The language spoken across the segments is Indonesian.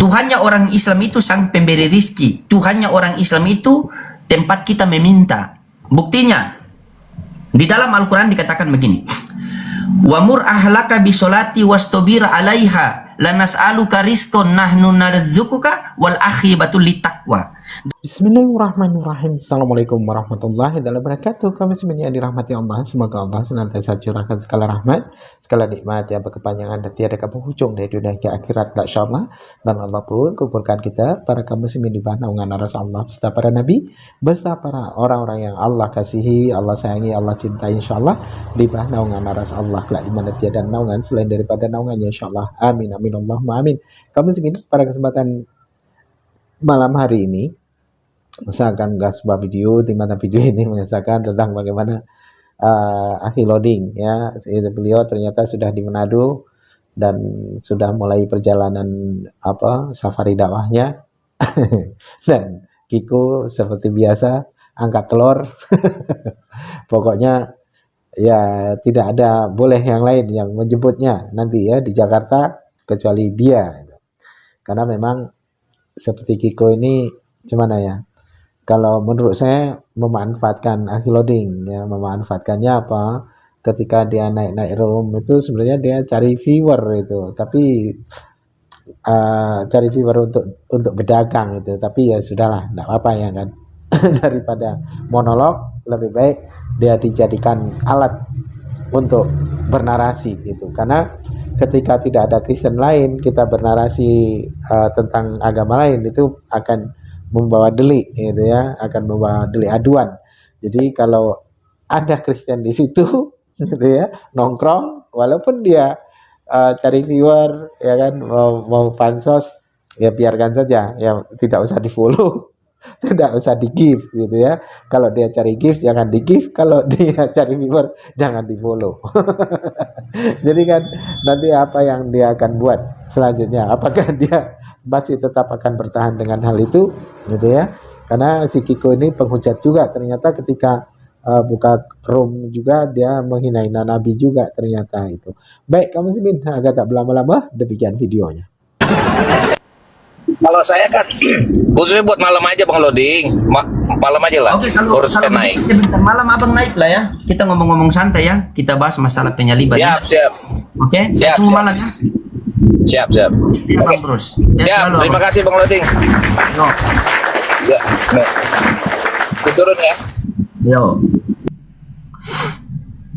Tuhannya orang Islam itu sang pemberi rizki. Tuhannya orang Islam itu tempat kita meminta. Buktinya, di dalam Al-Quran dikatakan begini. Wamur ahlaka bisolati wastobir alaiha lanas'aluka rizqon nahnu narzukuka wal akhibatu littaqwa. Bismillahirrahmanirrahim. Assalamualaikum warahmatullahi wabarakatuh. Kami semuanya dirahmati Allah. Semoga Allah senantiasa curahkan segala rahmat, segala nikmat yang berkepanjangan dan tiada berhujung dari dunia ke akhirat, insyaallah. Dan Allah pun kumpulkan kita para kaum muslimin di bawah naungan aras Allah beserta para nabi, beserta para orang-orang yang Allah kasihi, Allah sayangi, Allah cintai, insyaallah, di bawah naungan aras Allah kelak di mana tiada naungan selain daripada naungannya, insyaallah. Amin amin Allahumma amin. Kaum muslimin, pada kesempatan malam hari ini saya akan mengunggah sebuah video, di mana video ini mengisahkan tentang bagaimana Akhi Loading, ya. Beliau ternyata sudah di Manado dan sudah mulai perjalanan safari dakwahnya. Dan Kiko seperti biasa angkat telur. Pokoknya ya tidak ada boleh yang lain yang menjemputnya nanti ya di Jakarta kecuali dia. Karena memang seperti Kiko ini gimana ya? Kalau menurut saya memanfaatkan Akhi Loading, ya, memanfaatkannya apa? Ketika dia naik room itu sebenarnya dia cari viewer itu, tapi cari viewer untuk berdagang itu. Tapi ya sudahlah, tidak apa-apa ya kan. Daripada monolog, lebih baik dia dijadikan alat untuk bernarasi gitu. Karena ketika tidak ada Kristen lain, kita bernarasi tentang agama lain itu akan membawa delik gitu ya, akan membawa delik aduan. Jadi kalau ada Kristen di situ gitu ya, nongkrong walaupun dia cari viewer ya kan, mau pansos ya biarkan saja ya, tidak usah di-follow. Tidak usah di-give gitu ya. Kalau dia cari gift jangan di-give, kalau dia cari viewer jangan di-follow. Jadi kan nanti apa yang dia akan buat selanjutnya? Apakah dia masih tetap akan bertahan dengan hal itu gitu ya? Karena si Kiko ini penghujat juga ternyata, ketika buka room juga dia menghina-hina Nabi juga ternyata itu. Baik, kamu sih agak tak berlama-lama, demikian videonya. Kalau saya kan khususnya buat malam aja Bang Loading, malam aja lah. Oke, kalau naik. Sebentar malam abang naik lah ya. Kita ngomong-ngomong santai ya. Kita bahas masalah penyaliban. Siap. Oke, saya tunggu malam ya. Siap. Ya, Bang Bros. Siap. Terima kasih Bang Loading. No. Ya, no. Turun ya. Yo.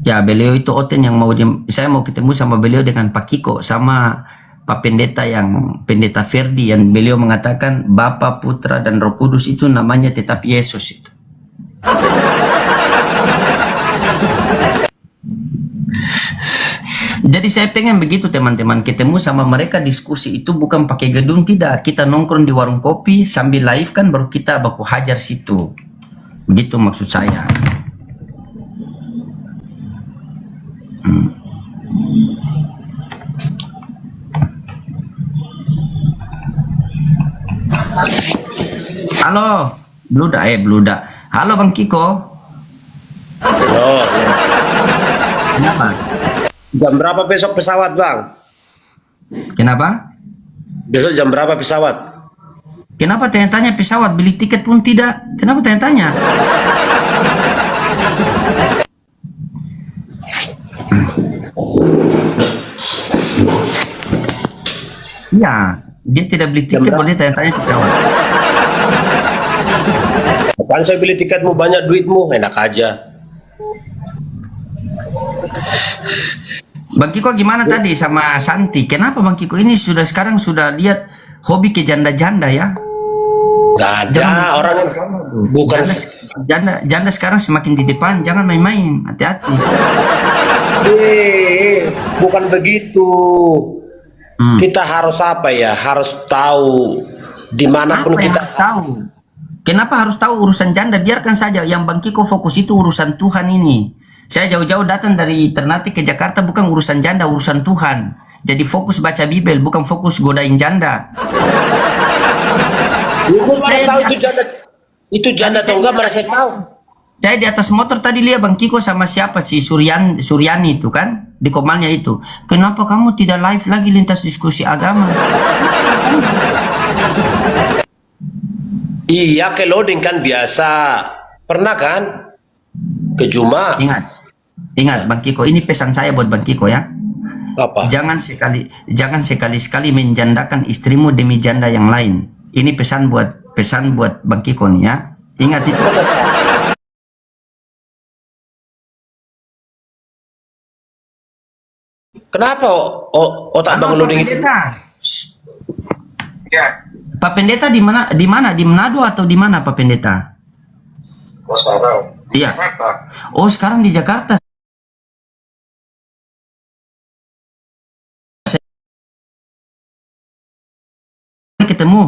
Ya, beliau itu Oten yang saya mau ketemu sama beliau dengan Pak Kiko sama Pak Pendeta Pendeta Ferdi, yang beliau mengatakan Bapa, Putra dan Roh Kudus itu namanya tetap Yesus itu. Jadi saya pengen begitu teman-teman, ketemu sama mereka, diskusi itu bukan pakai gedung, tidak, kita nongkrong di warung kopi sambil live kan, baru kita baku hajar situ. Begitu maksud saya. Halo, Bluda. Halo Bang Kiko. Oh, ya. Kenapa? Jam berapa besok pesawat, Bang? Kenapa? Besok jam berapa pesawat? Kenapa tanya-tanya pesawat? Beli tiket pun tidak. Kenapa tanya-tanya? Iya, dia tidak beli tiket, boleh tanya-tanya pesawat. Apaan saya beli tiketmu, banyak duitmu, enak aja. Bang Kiko gimana tadi sama Santi? Kenapa Bang Kiko ini sekarang sudah lihat hobi ke janda-janda ya? Gak ada orang yang bukan janda sekarang semakin di depan, jangan main-main, hati-hati. Bukan begitu. Kita harus apa ya? Harus tahu dimanapun kita harus tahu. Kenapa harus tahu urusan janda? Biarkan saja, yang Bang Kiko fokus itu urusan Tuhan ini. Saya jauh-jauh datang dari Ternate ke Jakarta bukan urusan janda, urusan Tuhan. Jadi fokus baca Bibel, bukan fokus godain janda. Saya tahu itu janda atau enggak, mana saya tahu. Saya di atas motor tadi lihat Bang Kiko sama siapa, si Suryani itu kan, di Komalnya itu. Kenapa kamu tidak live lagi lintas diskusi agama? Iya, ke loading kan biasa. Pernah kan? Ke Juma. Ingat Bang Kiko, ini pesan saya buat Bang Kiko ya. Apa? Jangan sekali-sekali menjandakan istrimu demi janda yang lain. Ini pesan buat Bang Kiko nih ya. Ingat itu. Kenapa otak Bang loading itu? Ya. Pak Pendeta di mana? Di Manado atau di mana Pak Pendeta? Iya. Oh, sekarang di Jakarta. Ketemu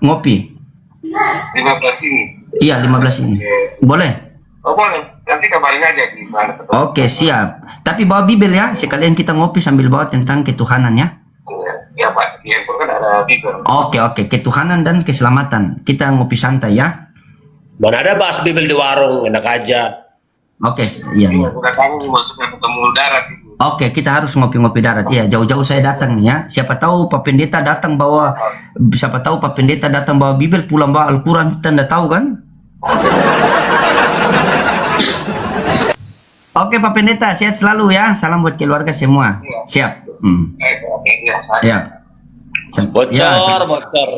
ngopi. 15 ini. Iya, 15 ini. Boleh? Oh boleh, nanti kabarin aja gimana. Oke, siap. Tapi bawa Bibel ya, sekalian kita ngopi sambil bawa tentang ketuhanan ya. Ya Pak, di handphone kan ada Bibel. Oke, ketuhanan dan keselamatan. Kita ngopi santai ya. Mana ada bahas Bibel di warung, enak aja. Oke, iya. Udah kamu masuknya ketemu darat itu. Oke, kita harus ngopi-ngopi darat. Iya, jauh-jauh saya datang nih ya. Siapa tahu Pak Pendeta datang bawa Bibel, pulang bawa Al-Quran, kita nggak tahu kan? Oke Pak Pendeta, sehat selalu ya. Salam buat keluarga semua. Siap. Oke, iya, saya. Ya. Bocor.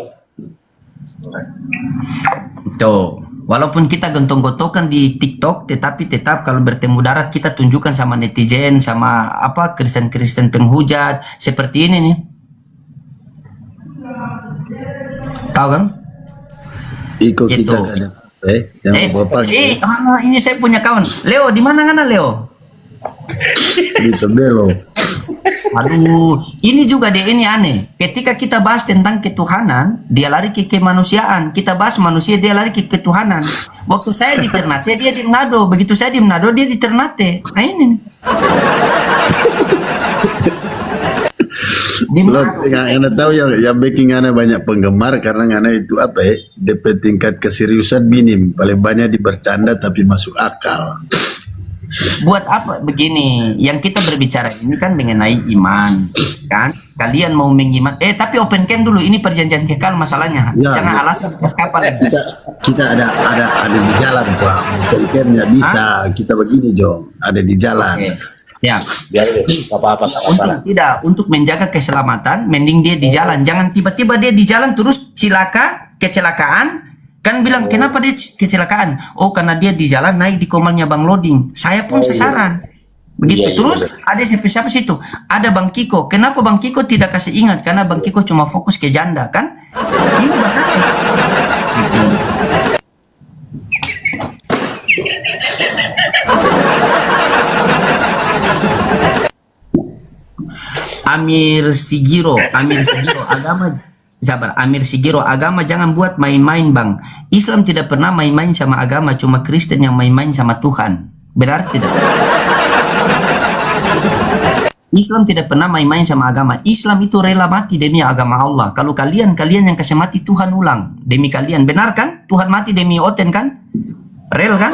Tuh. Walaupun kita gontok-gontokan di TikTok, tetapi tetap kalau bertemu darat kita tunjukkan sama netizen, sama apa Kristen-Kristen penghujat seperti ini nih. Tahu kan? Iko Gitu. kita kan yang bapak Ini saya punya kawan. Leo, di mana kan Leo? di Tebelo. Aduh, ini juga dia ini aneh. Ketika kita bahas tentang ketuhanan, dia lari ke kemanusiaan. Kita bahas manusia, dia lari ke ketuhanan. Waktu saya di Ternate, dia di Manado. Begitu saya di Manado, dia di Ternate. Nah ini nih. Di Lo Manado. Anda tahu yang bikin Anda banyak penggemar karena Anda itu apa ya? DP tingkat keseriusan minim. Paling banyak dibercanda tapi masuk akal. Buat apa begini? Yang kita berbicara ini kan mengenai iman, kan? Kalian mau mengiman? Tapi open camp dulu. Ini perjanjian kekal masalahnya. Ya, Jangan ya. alasan bekas kapal. Kita ada di jalan Pak. Campnya bisa. Kita begini Jo, ada di jalan. Oke. Ya. Biar apa-apa. Untuk menjaga keselamatan, mending dia di jalan. Jangan tiba-tiba dia di jalan terus kecelakaan. Kan bilang kenapa dia kecelakaan? Oh, karena dia di jalan naik di komalnya Bang Loading. Saya pun sasaran. Begitu. Iya, Terus betul. ada siapa situ? Ada Bang Kiko. Kenapa Bang Kiko tidak kasih ingat? Karena Bang Kiko cuma fokus ke janda, kan? Ini Amir Sigiro, Amir Sigiro, agama jangan buat main-main Bang. Islam tidak pernah main-main sama agama, cuma Kristen yang main-main sama Tuhan. Benar tidak? Islam tidak pernah main-main sama agama. Islam itu rela mati demi agama Allah. Kalau kalian yang kasih mati, Tuhan ulang demi kalian. Benar kan? Tuhan mati demi Oten kan? Rel kan?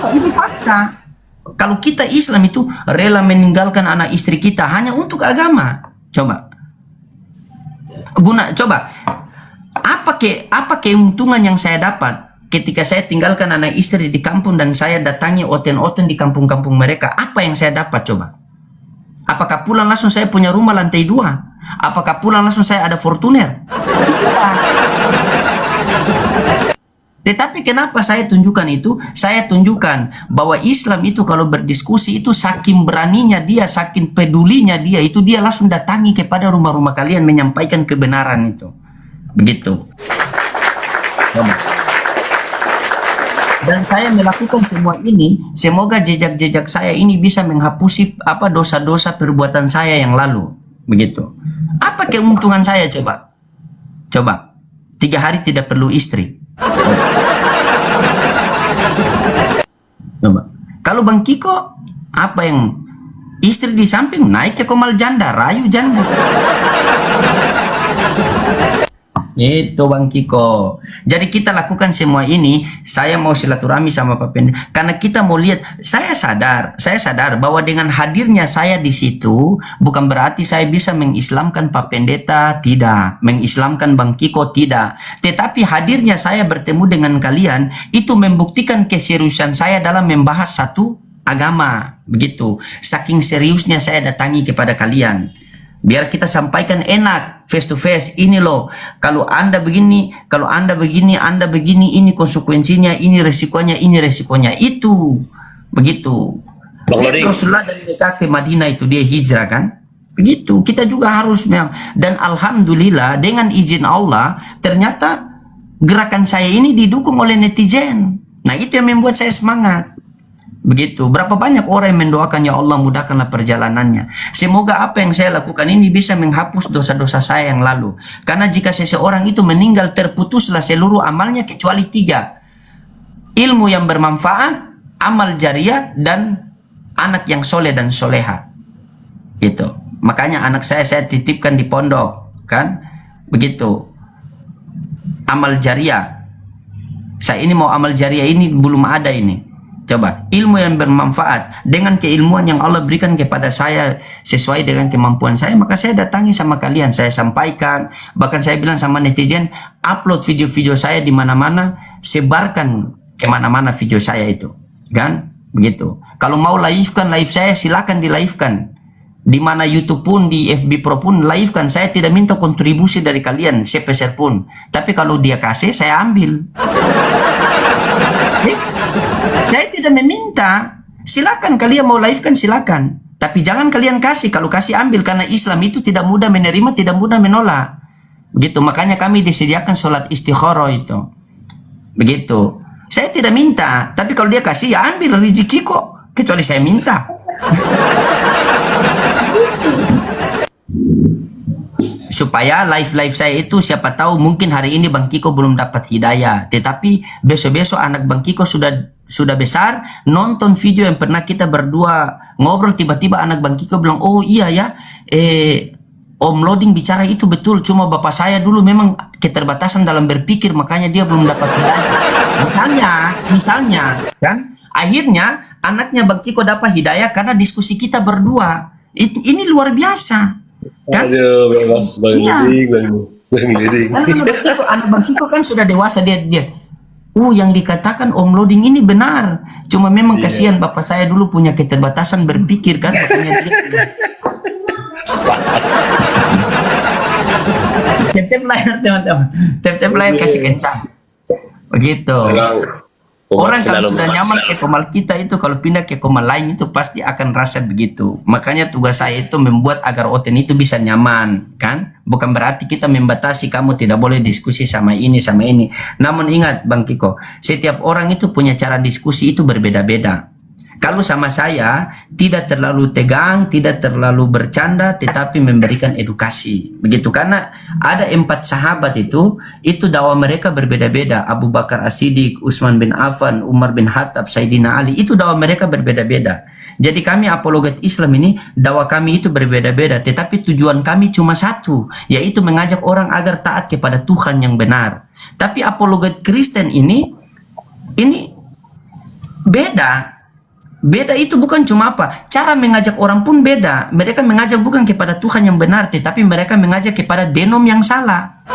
Ini fakta. Kalau kita Islam itu rela meninggalkan anak istri kita hanya untuk agama. Coba apa keuntungan yang saya dapat ketika saya tinggalkan anak istri di kampung dan saya datangi oten-oten di kampung-kampung mereka? Apa yang saya dapat coba? Apakah pulang langsung saya punya rumah lantai 2? Apakah pulang langsung saya ada Fortuner? Tetapi kenapa saya tunjukkan itu? Saya tunjukkan bahwa Islam itu kalau berdiskusi itu saking beraninya dia, saking pedulinya dia, itu dia langsung datangi kepada rumah-rumah kalian menyampaikan kebenaran itu. Begitu. Dan saya melakukan semua ini, semoga jejak-jejak saya ini bisa menghapusi apa dosa-dosa perbuatan saya yang lalu. Begitu. Apa keuntungan saya coba? Coba. 3 hari tidak perlu istri. Coba. Kalau Bang Kiko, apa yang istri di samping naik ke komal janda, rayu janda. Itu Bang Kiko. Jadi kita lakukan semua ini, saya mau silaturahmi sama Pak Pendeta karena kita mau lihat, saya sadar bahwa dengan hadirnya saya di situ bukan berarti saya bisa mengislamkan Pak Pendeta, tidak, mengislamkan Bang Kiko, tidak. Tetapi hadirnya saya bertemu dengan kalian itu membuktikan keseriusan saya dalam membahas satu agama, begitu. Saking seriusnya saya datangi kepada kalian. Biar kita sampaikan enak, face to face. Ini loh, kalau Anda begini, Anda begini, ini konsekuensinya, ini resikonya, itu. Begitu. Bang Loding. Rasulullah dari Mekah ke Madinah itu dia hijrah kan? Begitu. Kita juga harus memang. Dan alhamdulillah dengan izin Allah, ternyata gerakan saya ini didukung oleh netizen. Nah, itu yang membuat saya semangat. Begitu. Berapa banyak orang yang mendoakan, ya Allah mudahkanlah perjalanannya. Semoga apa yang saya lakukan ini bisa menghapus dosa-dosa saya yang lalu. Karena jika seseorang itu meninggal, terputuslah seluruh amalnya kecuali 3. Ilmu yang bermanfaat, amal jariah, dan anak yang soleh dan soleha. Gitu. Makanya anak saya titipkan di pondok. Kan? Begitu. Amal jariah. Saya ini mau amal jariah ini belum ada ini. Coba, ilmu yang bermanfaat dengan keilmuan yang Allah berikan kepada saya sesuai dengan kemampuan saya, maka saya datangi sama kalian, saya sampaikan, bahkan saya bilang sama netizen, upload video-video saya di mana-mana, sebarkan kemana-mana video saya itu, kan? Begitu. Kalau mau live saya, silakan di live-kan. Di mana YouTube pun, di FB Pro pun, live-kan. Saya tidak minta kontribusi dari kalian, sepeser pun. Tapi kalau dia kasih, saya ambil. Saya tidak meminta. Silakan kalian mau live kan silakan. Tapi jangan kalian kasih. Kalau kasih ambil, karena Islam itu tidak mudah menerima, tidak mudah menolak. Begitu. Makanya kami disediakan sholat istikharah itu. Begitu. Saya tidak minta. Tapi kalau dia kasih, ya ambil rezeki kok. Kecuali saya minta. Supaya live saya itu siapa tahu mungkin hari ini Bang Kiko belum dapat hidayah, tetapi besok-besok anak Bang Kiko sudah besar, nonton video yang pernah kita berdua ngobrol, tiba-tiba anak Bang Kiko bilang, oh iya ya, Om Loding bicara itu betul, cuma bapak saya dulu memang keterbatasan dalam berpikir, makanya dia belum dapat hidayah. Misalnya, kan? Akhirnya anaknya Bang Kiko dapat hidayah karena diskusi kita berdua. Ini luar biasa. Kan? Aduh, Bang Iya. Liding. Karena anak Bang Kiko kan sudah dewasa, dia yang dikatakan Om Loding ini benar. Cuma memang kasihan bapak saya dulu punya keterbatasan berpikir kan, makanya dia tep-tep layar teman-teman. Tep-tep layar kasih kencang. Begitu. Orang kalau sudah nyaman ke komal kita itu, kalau pindah ke komal lain itu pasti akan rasa begitu. Makanya tugas saya itu membuat agar Oten itu bisa nyaman, kan? Bukan berarti kita membatasi kamu tidak boleh diskusi sama ini, sama ini. Namun ingat Bang Kiko, setiap orang itu punya cara diskusi itu berbeda-beda. Kalau sama saya, tidak terlalu tegang, tidak terlalu bercanda, tetapi memberikan edukasi. Begitu, karena ada 4 sahabat itu dakwah mereka berbeda-beda. Abu Bakar As-Siddiq, Utsman bin Affan, Umar bin Khattab, Sayyidina Ali, itu dakwah mereka berbeda-beda. Jadi kami apologet Islam ini, dakwah kami itu berbeda-beda, tetapi tujuan kami cuma satu, yaitu mengajak orang agar taat kepada Tuhan yang benar. Tapi apologet Kristen ini beda. Beda itu bukan cuma apa, cara mengajak orang pun beda. Mereka mengajak bukan kepada Tuhan yang benar, tetapi mereka mengajak kepada denom yang salah.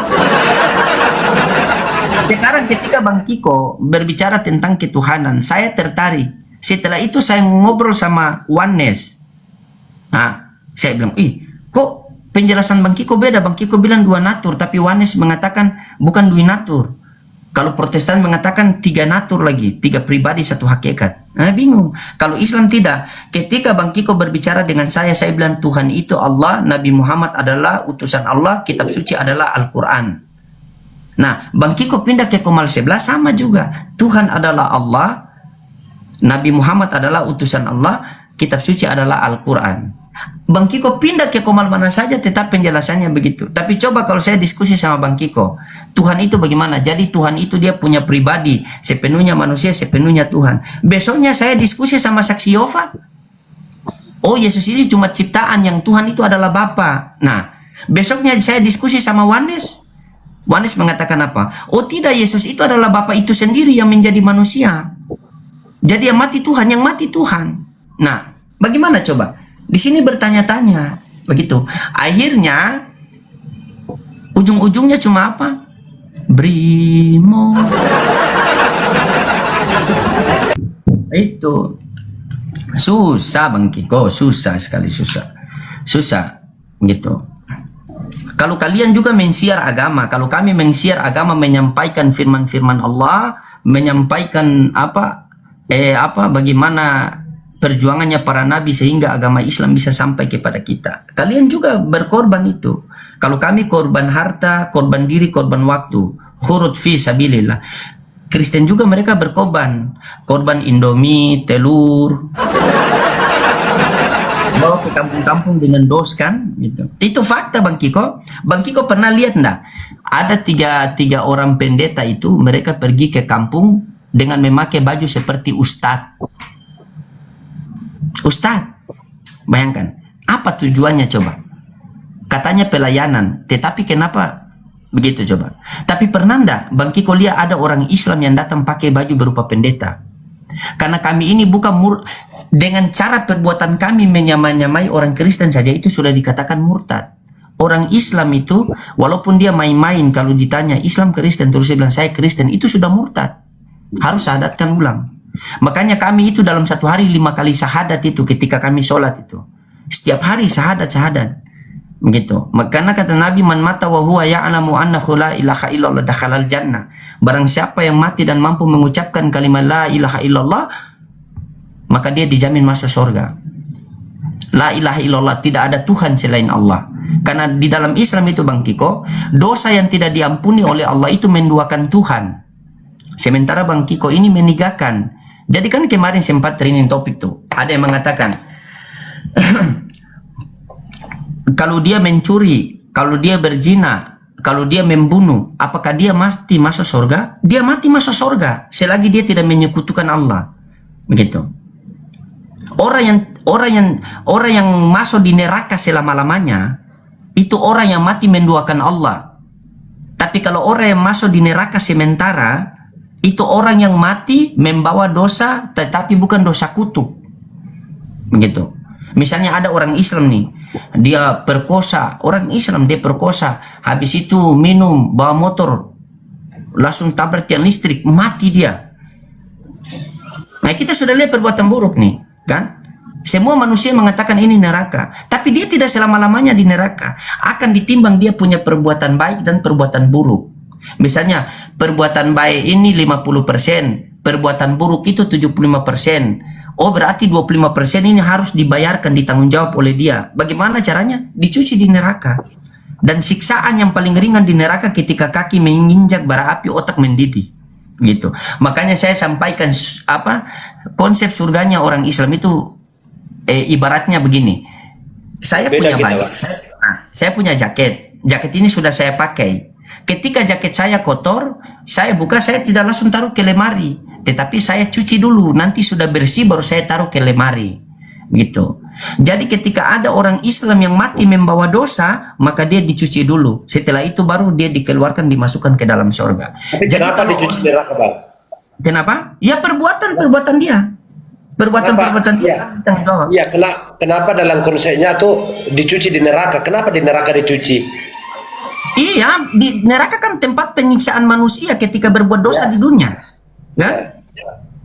Sekarang ketika Bang Kiko berbicara tentang ketuhanan, saya tertarik. Setelah itu saya ngobrol sama Oneness. Nah, saya bilang, kok penjelasan Bang Kiko beda? Bang Kiko bilang 2 natur, tapi Oneness mengatakan bukan 2 natur. Kalau Protestan mengatakan 3 natur lagi, 3 pribadi 1 hakikat. Nah, bingung. Kalau Islam tidak. Ketika Bang Kiko berbicara dengan saya bilang Tuhan itu Allah, Nabi Muhammad adalah utusan Allah, kitab suci adalah Al-Quran. Nah, Bang Kiko pindah ke komal sebelah sama juga. Tuhan adalah Allah, Nabi Muhammad adalah utusan Allah, kitab suci adalah Al-Quran. Bang Kiko pindah ke komal mana saja tetap penjelasannya begitu. Tapi coba kalau saya diskusi sama Bang Kiko, Tuhan itu bagaimana? Jadi Tuhan itu dia punya pribadi, sepenuhnya manusia, sepenuhnya Tuhan. Besoknya saya diskusi sama saksi Yehova. Oh, Yesus ini cuma ciptaan, yang Tuhan itu adalah Bapa. Nah, besoknya saya diskusi sama Oneness. Yohanes mengatakan apa? Oh tidak, Yesus itu adalah Bapa itu sendiri yang menjadi manusia. Jadi yang mati Tuhan, yang mati Tuhan. Nah, bagaimana coba? Di sini bertanya-tanya, begitu. Akhirnya ujung-ujungnya cuma apa? Brimo. Itu susah Bang Kiko, susah sekali, susah gitu. Kalau kalian juga mensiar agama, kalau kami mensiar agama, menyampaikan firman-firman Allah, menyampaikan bagaimana perjuangannya para nabi sehingga agama Islam bisa sampai kepada kita. Kalian juga berkorban itu. Kalau kami korban harta, korban diri, korban waktu, khurut fi sabilillah. Kristen juga mereka berkorban, korban Indomie, telur, bawa ke kampung-kampung dengan dos kan, gitu. Itu fakta Bang Kiko. Bang Kiko pernah lihat enggak? Ada tiga orang pendeta itu, mereka pergi ke kampung dengan memakai baju seperti ustadz. Ustadz, bayangkan, apa tujuannya coba? Katanya pelayanan, tetapi kenapa begitu coba? Tapi pernah enggak Bang Kiko lihat ada orang Islam yang datang pakai baju berupa pendeta? Karena kami ini bukan dengan cara perbuatan kami menyamai orang Kristen saja itu sudah dikatakan murtad. Orang Islam itu walaupun dia main-main, kalau ditanya Islam Kristen terus dia bilang saya Kristen, itu sudah murtad. Harus syahadatkan ulang. Makanya kami itu dalam satu hari 5 kali syahadat itu ketika kami sholat itu. Setiap hari syahadat. Begitu. Makanya kata Nabi, man mata wa huwa ya'lamu annahu la ilaha illallah dakhalal jannah. Barang siapa yang mati dan mampu mengucapkan kalimat la ilaha illallah, maka dia dijamin masuk surga. La ilaha illallah, tidak ada Tuhan selain Allah. Karena di dalam Islam itu Bang Kiko, dosa yang tidak diampuni oleh Allah itu menduakan Tuhan. Sementara Bang Kiko ini menigakan. Jadi kan kemarin sempat training topik tuh. Ada yang mengatakan kalau dia mencuri, kalau dia berzina, kalau dia membunuh, apakah dia mati masuk surga? Dia mati masuk surga selagi dia tidak menyekutukan Allah. Begitu. Orang yang masuk di neraka selama-lamanya itu orang yang mati menduakan Allah. Tapi kalau orang yang masuk di neraka sementara itu orang yang mati membawa dosa tetapi bukan dosa kutuk. Begitu. Misalnya ada orang Islam nih, dia perkosa, orang Islam dia perkosa, habis itu minum, bawa motor, langsung tabrak tiang listrik, mati dia. Nah kita sudah lihat perbuatan buruk nih, kan? Semua manusia mengatakan ini neraka, tapi dia tidak selama-lamanya di neraka. Akan ditimbang dia punya perbuatan baik dan perbuatan buruk. Misalnya perbuatan baik ini 50%, perbuatan buruk itu 75%. Oh berarti 25% ini harus dibayarkan, ditanggung jawab oleh dia. Bagaimana caranya? Dicuci di neraka. Dan siksaan yang paling ringan di neraka ketika kaki menginjak bara api, otak mendidih. Gitu. Makanya saya sampaikan konsep surganya orang Islam itu ibaratnya begini. Saya punya baju. Saya punya jaket. Jaket ini sudah saya pakai. Ketika jaket saya kotor, saya buka, saya tidak langsung taruh ke lemari, tetapi saya cuci dulu, nanti sudah bersih baru saya taruh ke lemari, gitu. Jadi ketika ada orang Islam yang mati membawa dosa, maka dia dicuci dulu, setelah itu baru dia dikeluarkan, dimasukkan ke dalam surga. Tapi kenapa dicuci neraka Bang? Kenapa? Ya perbuatan dia. Perbuatan dia. Iya, kenapa dalam konsepnya tuh dicuci di neraka? Kenapa di neraka dicuci? Iya, di neraka kan tempat penyiksaan manusia ketika berbuat dosa di dunia, kan?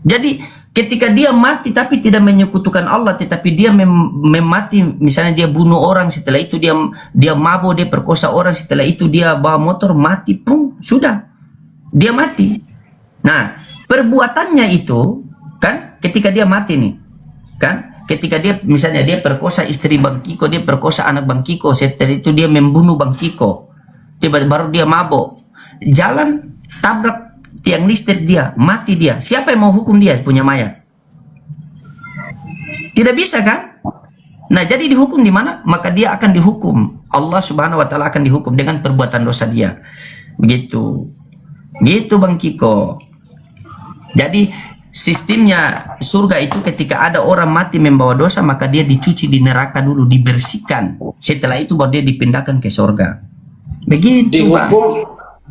Jadi ketika dia mati tapi tidak menyekutukan Allah, tetapi dia mati, misalnya dia bunuh orang, setelah itu dia mabuk, dia perkosa orang, setelah itu dia bawa motor, mati, pun sudah, dia mati. Nah, perbuatannya itu kan ketika dia mati nih, kan? Ketika dia misalnya dia perkosa istri Bang Kiko, dia perkosa anak Bang Kiko, setelah itu dia membunuh Bang Kiko. Tiba-tiba baru dia mabok, jalan tabrak tiang listrik, dia mati dia. Siapa yang mau hukum dia punya mayat? Tidak bisa kan? Nah jadi dihukum di mana? Maka dia akan dihukum. Allah Subhanahu Wa Taala akan dihukum dengan perbuatan dosa dia. Begitu, gitu Bang Kiko. Jadi sistemnya surga itu ketika ada orang mati membawa dosa, maka dia dicuci di neraka dulu, dibersihkan. Setelah itu baru dia dipindahkan ke surga. Begitu, Dihukum,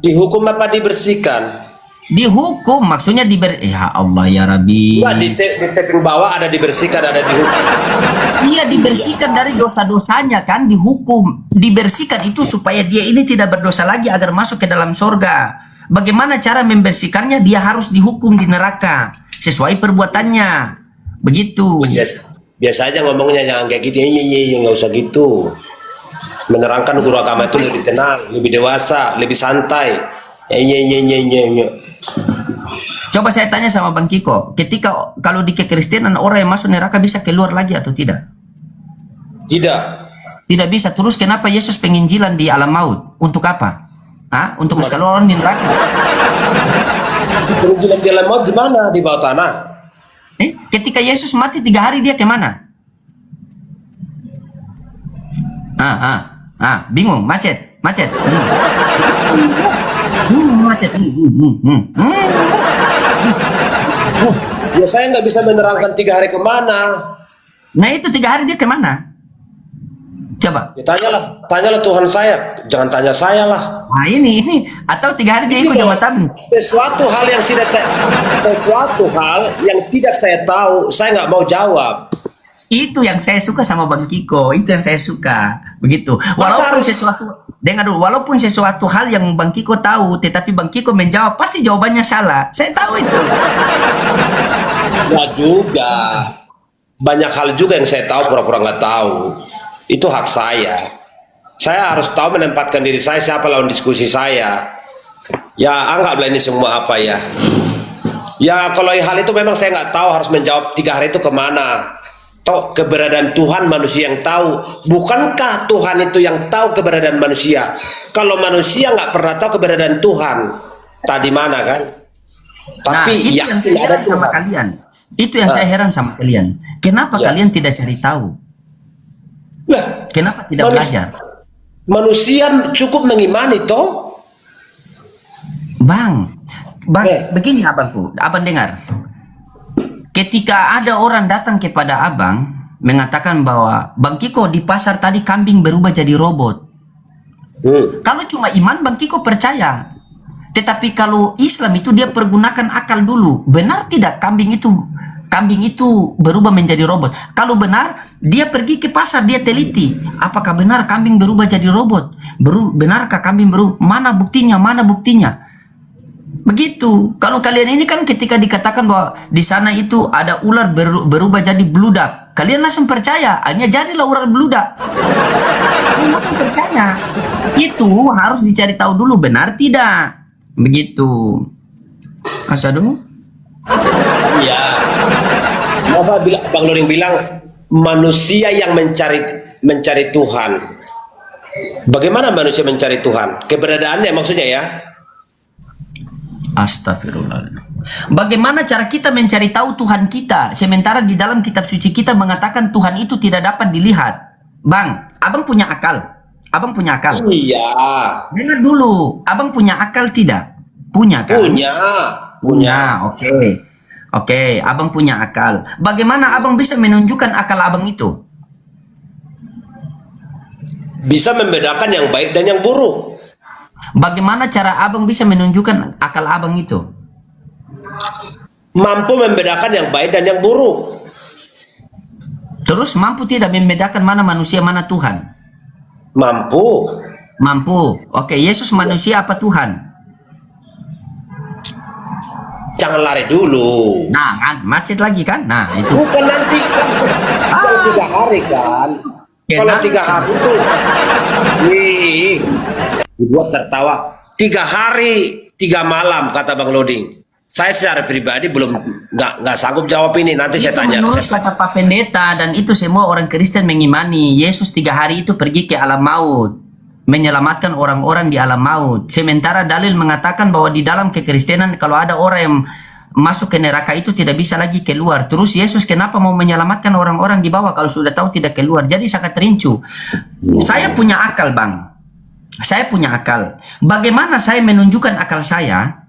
Dihukum apa dibersihkan? Dihukum, maksudnya ya Allah ya Rabbi. Enggak, di taping bawah ada dibersihkan, ada dihukum. Iya, dibersihkan dari dosa-dosanya kan, dihukum. Dibersihkan itu supaya dia ini tidak berdosa lagi agar masuk ke dalam surga. Bagaimana cara membersihkannya? Dia harus dihukum di neraka sesuai perbuatannya. Begitu. Biasa aja ngomongnya, jangan kayak gitu. Iya, nggak usah gitu. Menerangkan guru agama itu lebih tenang, lebih dewasa, lebih santai. Iya. Coba saya tanya sama Bang Kiko, ketika kalau di kekristenan orang yang masuk neraka bisa keluar lagi atau tidak? Tidak. Tidak bisa. Terus kenapa Yesus penginjilan di alam maut? Untuk apa? Untuk sekali orang di neraka. Penginjilan di alam maut di mana? Di bawah tanah. Ketika Yesus mati 3 hari dia kemana? Bingung, macet. Macet. Ya saya nggak bisa menerangkan 3 hari kemana. Nah itu 3 hari dia kemana? Coba. Ya tanyalah Tuhan saya. Jangan tanya saya lah. Nah ini atau 3 hari dia ikut jamaah tabligh. Sesuatu hal yang tidak saya tahu, saya nggak mau jawab. Itu yang saya suka sama Bang Kiko, itu yang saya suka. Begitu. Walaupun sesuatu hal yang Bang Kiko tahu, tetapi Bang Kiko menjawab, pasti jawabannya salah. Saya tahu itu. Nggak juga. Banyak hal juga yang saya tahu, pura-pura nggak tahu. Itu hak saya. Saya harus tahu menempatkan diri saya, siapa lawan diskusi saya. Ya, anggaplah ini semua apa ya. Ya, kalau hal itu memang saya nggak tahu, harus menjawab 3 hari itu kemana. Toh keberadaan Tuhan manusia yang tahu. Bukankah Tuhan itu yang tahu keberadaan manusia? Kalau manusia nggak pernah tahu keberadaan Tuhan, tadi mana kan? Tapi itu yang saya heran sama kalian. Itu yang saya heran sama kalian. Kenapa kalian tidak cari tahu? Lah, kenapa tidak belajar? Manusia cukup mengimani toh. Bang, begini abangku, abang dengar. Ketika ada orang datang kepada abang mengatakan bahwa Bang Kiko di pasar tadi kambing berubah jadi robot. Kalau cuma iman Bang Kiko percaya. Tetapi kalau Islam itu dia pergunakan akal dulu. Benar tidak kambing itu berubah menjadi robot? Kalau benar, dia pergi ke pasar, dia teliti. Apakah benar kambing berubah jadi robot? Benarkah kambing berubah? Mana buktinya? Mana buktinya? Begitu. Kalau kalian ini kan ketika dikatakan bahwa di sana itu ada ular berubah jadi bludak, kalian langsung percaya, hanya jadilah ular bludak. Kalian langsung percaya. Itu harus dicari tahu dulu benar tidak. Begitu. Asadu? Iya. Masa Bang Loring bilang manusia yang mencari Tuhan. Bagaimana manusia mencari Tuhan? Keberadaannya maksudnya ya. Astagfirullah. Bagaimana cara kita mencari tahu Tuhan kita, sementara di dalam kitab suci kita mengatakan Tuhan itu tidak dapat dilihat? Bang, abang punya akal? Abang punya akal? Iya. Dengar dulu, abang punya akal tidak? Punya kan? Punya. Oke, abang punya akal. Bagaimana abang bisa menunjukkan akal abang itu? Bisa membedakan yang baik dan yang buruk. Bagaimana cara abang bisa menunjukkan akal abang itu? Mampu membedakan yang baik dan yang buruk. Terus mampu tidak membedakan mana manusia mana Tuhan? Mampu. Oke, Yesus manusia apa Tuhan? Jangan lari dulu. Nah, kan macet lagi kan? Nah, itu. Bukan nanti kan 3 hari kan. Kalau 3 hari itu dibuat tertawa. 3 hari 3 malam kata Bang Loding. Saya secara pribadi belum nggak sanggup jawab ini. Nanti saya tanya. Menurut kata Pak Pendeta dan itu semua orang Kristen mengimani Yesus 3 hari itu pergi ke alam maut, menyelamatkan orang-orang di alam maut. Sementara dalil mengatakan bahwa di dalam kekristenan kalau ada orang yang masuk ke neraka itu tidak bisa lagi keluar. Terus Yesus kenapa mau menyelamatkan orang-orang di bawah kalau sudah tahu tidak keluar? Jadi sangat rincu. Saya punya akal, Bang. Saya punya akal. Bagaimana saya menunjukkan akal saya?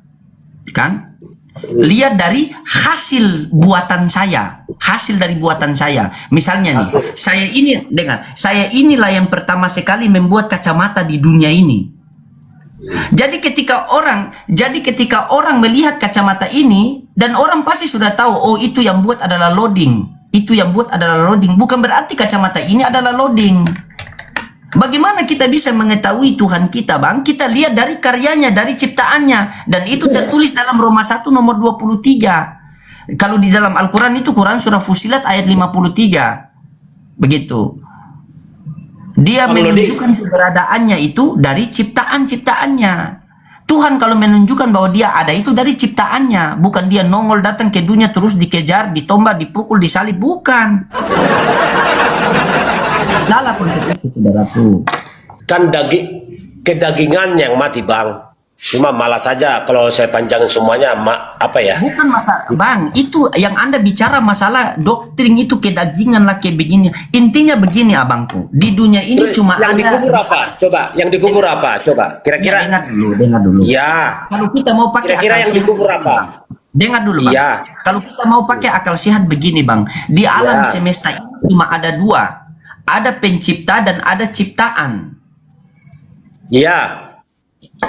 Kan? Lihat dari hasil buatan saya. Hasil dari buatan saya. Misalnya nih, saya inilah yang pertama sekali membuat kacamata di dunia ini. Jadi ketika orang melihat kacamata ini, dan orang pasti sudah tahu, oh itu yang buat adalah loading. Itu yang buat adalah loading. Bukan berarti kacamata ini adalah loading. Bagaimana kita bisa mengetahui Tuhan kita, Bang? Kita lihat dari karyanya, dari ciptaannya. Dan itu tertulis dalam Roma 1 nomor 23. Kalau di dalam Al-Quran itu, Quran surah Fusilat ayat 53. Begitu. Dia menunjukkan keberadaannya itu dari ciptaan-ciptaannya. Tuhan kalau menunjukkan bahwa dia ada itu dari ciptaannya. Bukan dia nongol datang ke dunia terus dikejar, ditombak, dipukul, disalib. Bukan. Salah konsep itu, saudaraku. Kan kedagingan yang mati, Bang. Cuma malah saja kalau saya panjangin semuanya, apa ya? Bukan masalah, Bang. Itu yang Anda bicara masalah doktrin itu kedagingan lah, kayak begini. Intinya begini, abangku. Di dunia ini Terus cuma yang ada... dikubur apa? Coba, yang dikubur apa? Coba, kira-kira. Ya, dengar dulu. Ya. Kalau kita mau pakai Kira-kira yang sehat, dikubur apa? Dengar dulu, Bang. Iya. Kalau kita mau pakai akal sehat begini, Bang. Di alam semesta ini cuma ada dua. Ada pencipta dan ada ciptaan. Iya.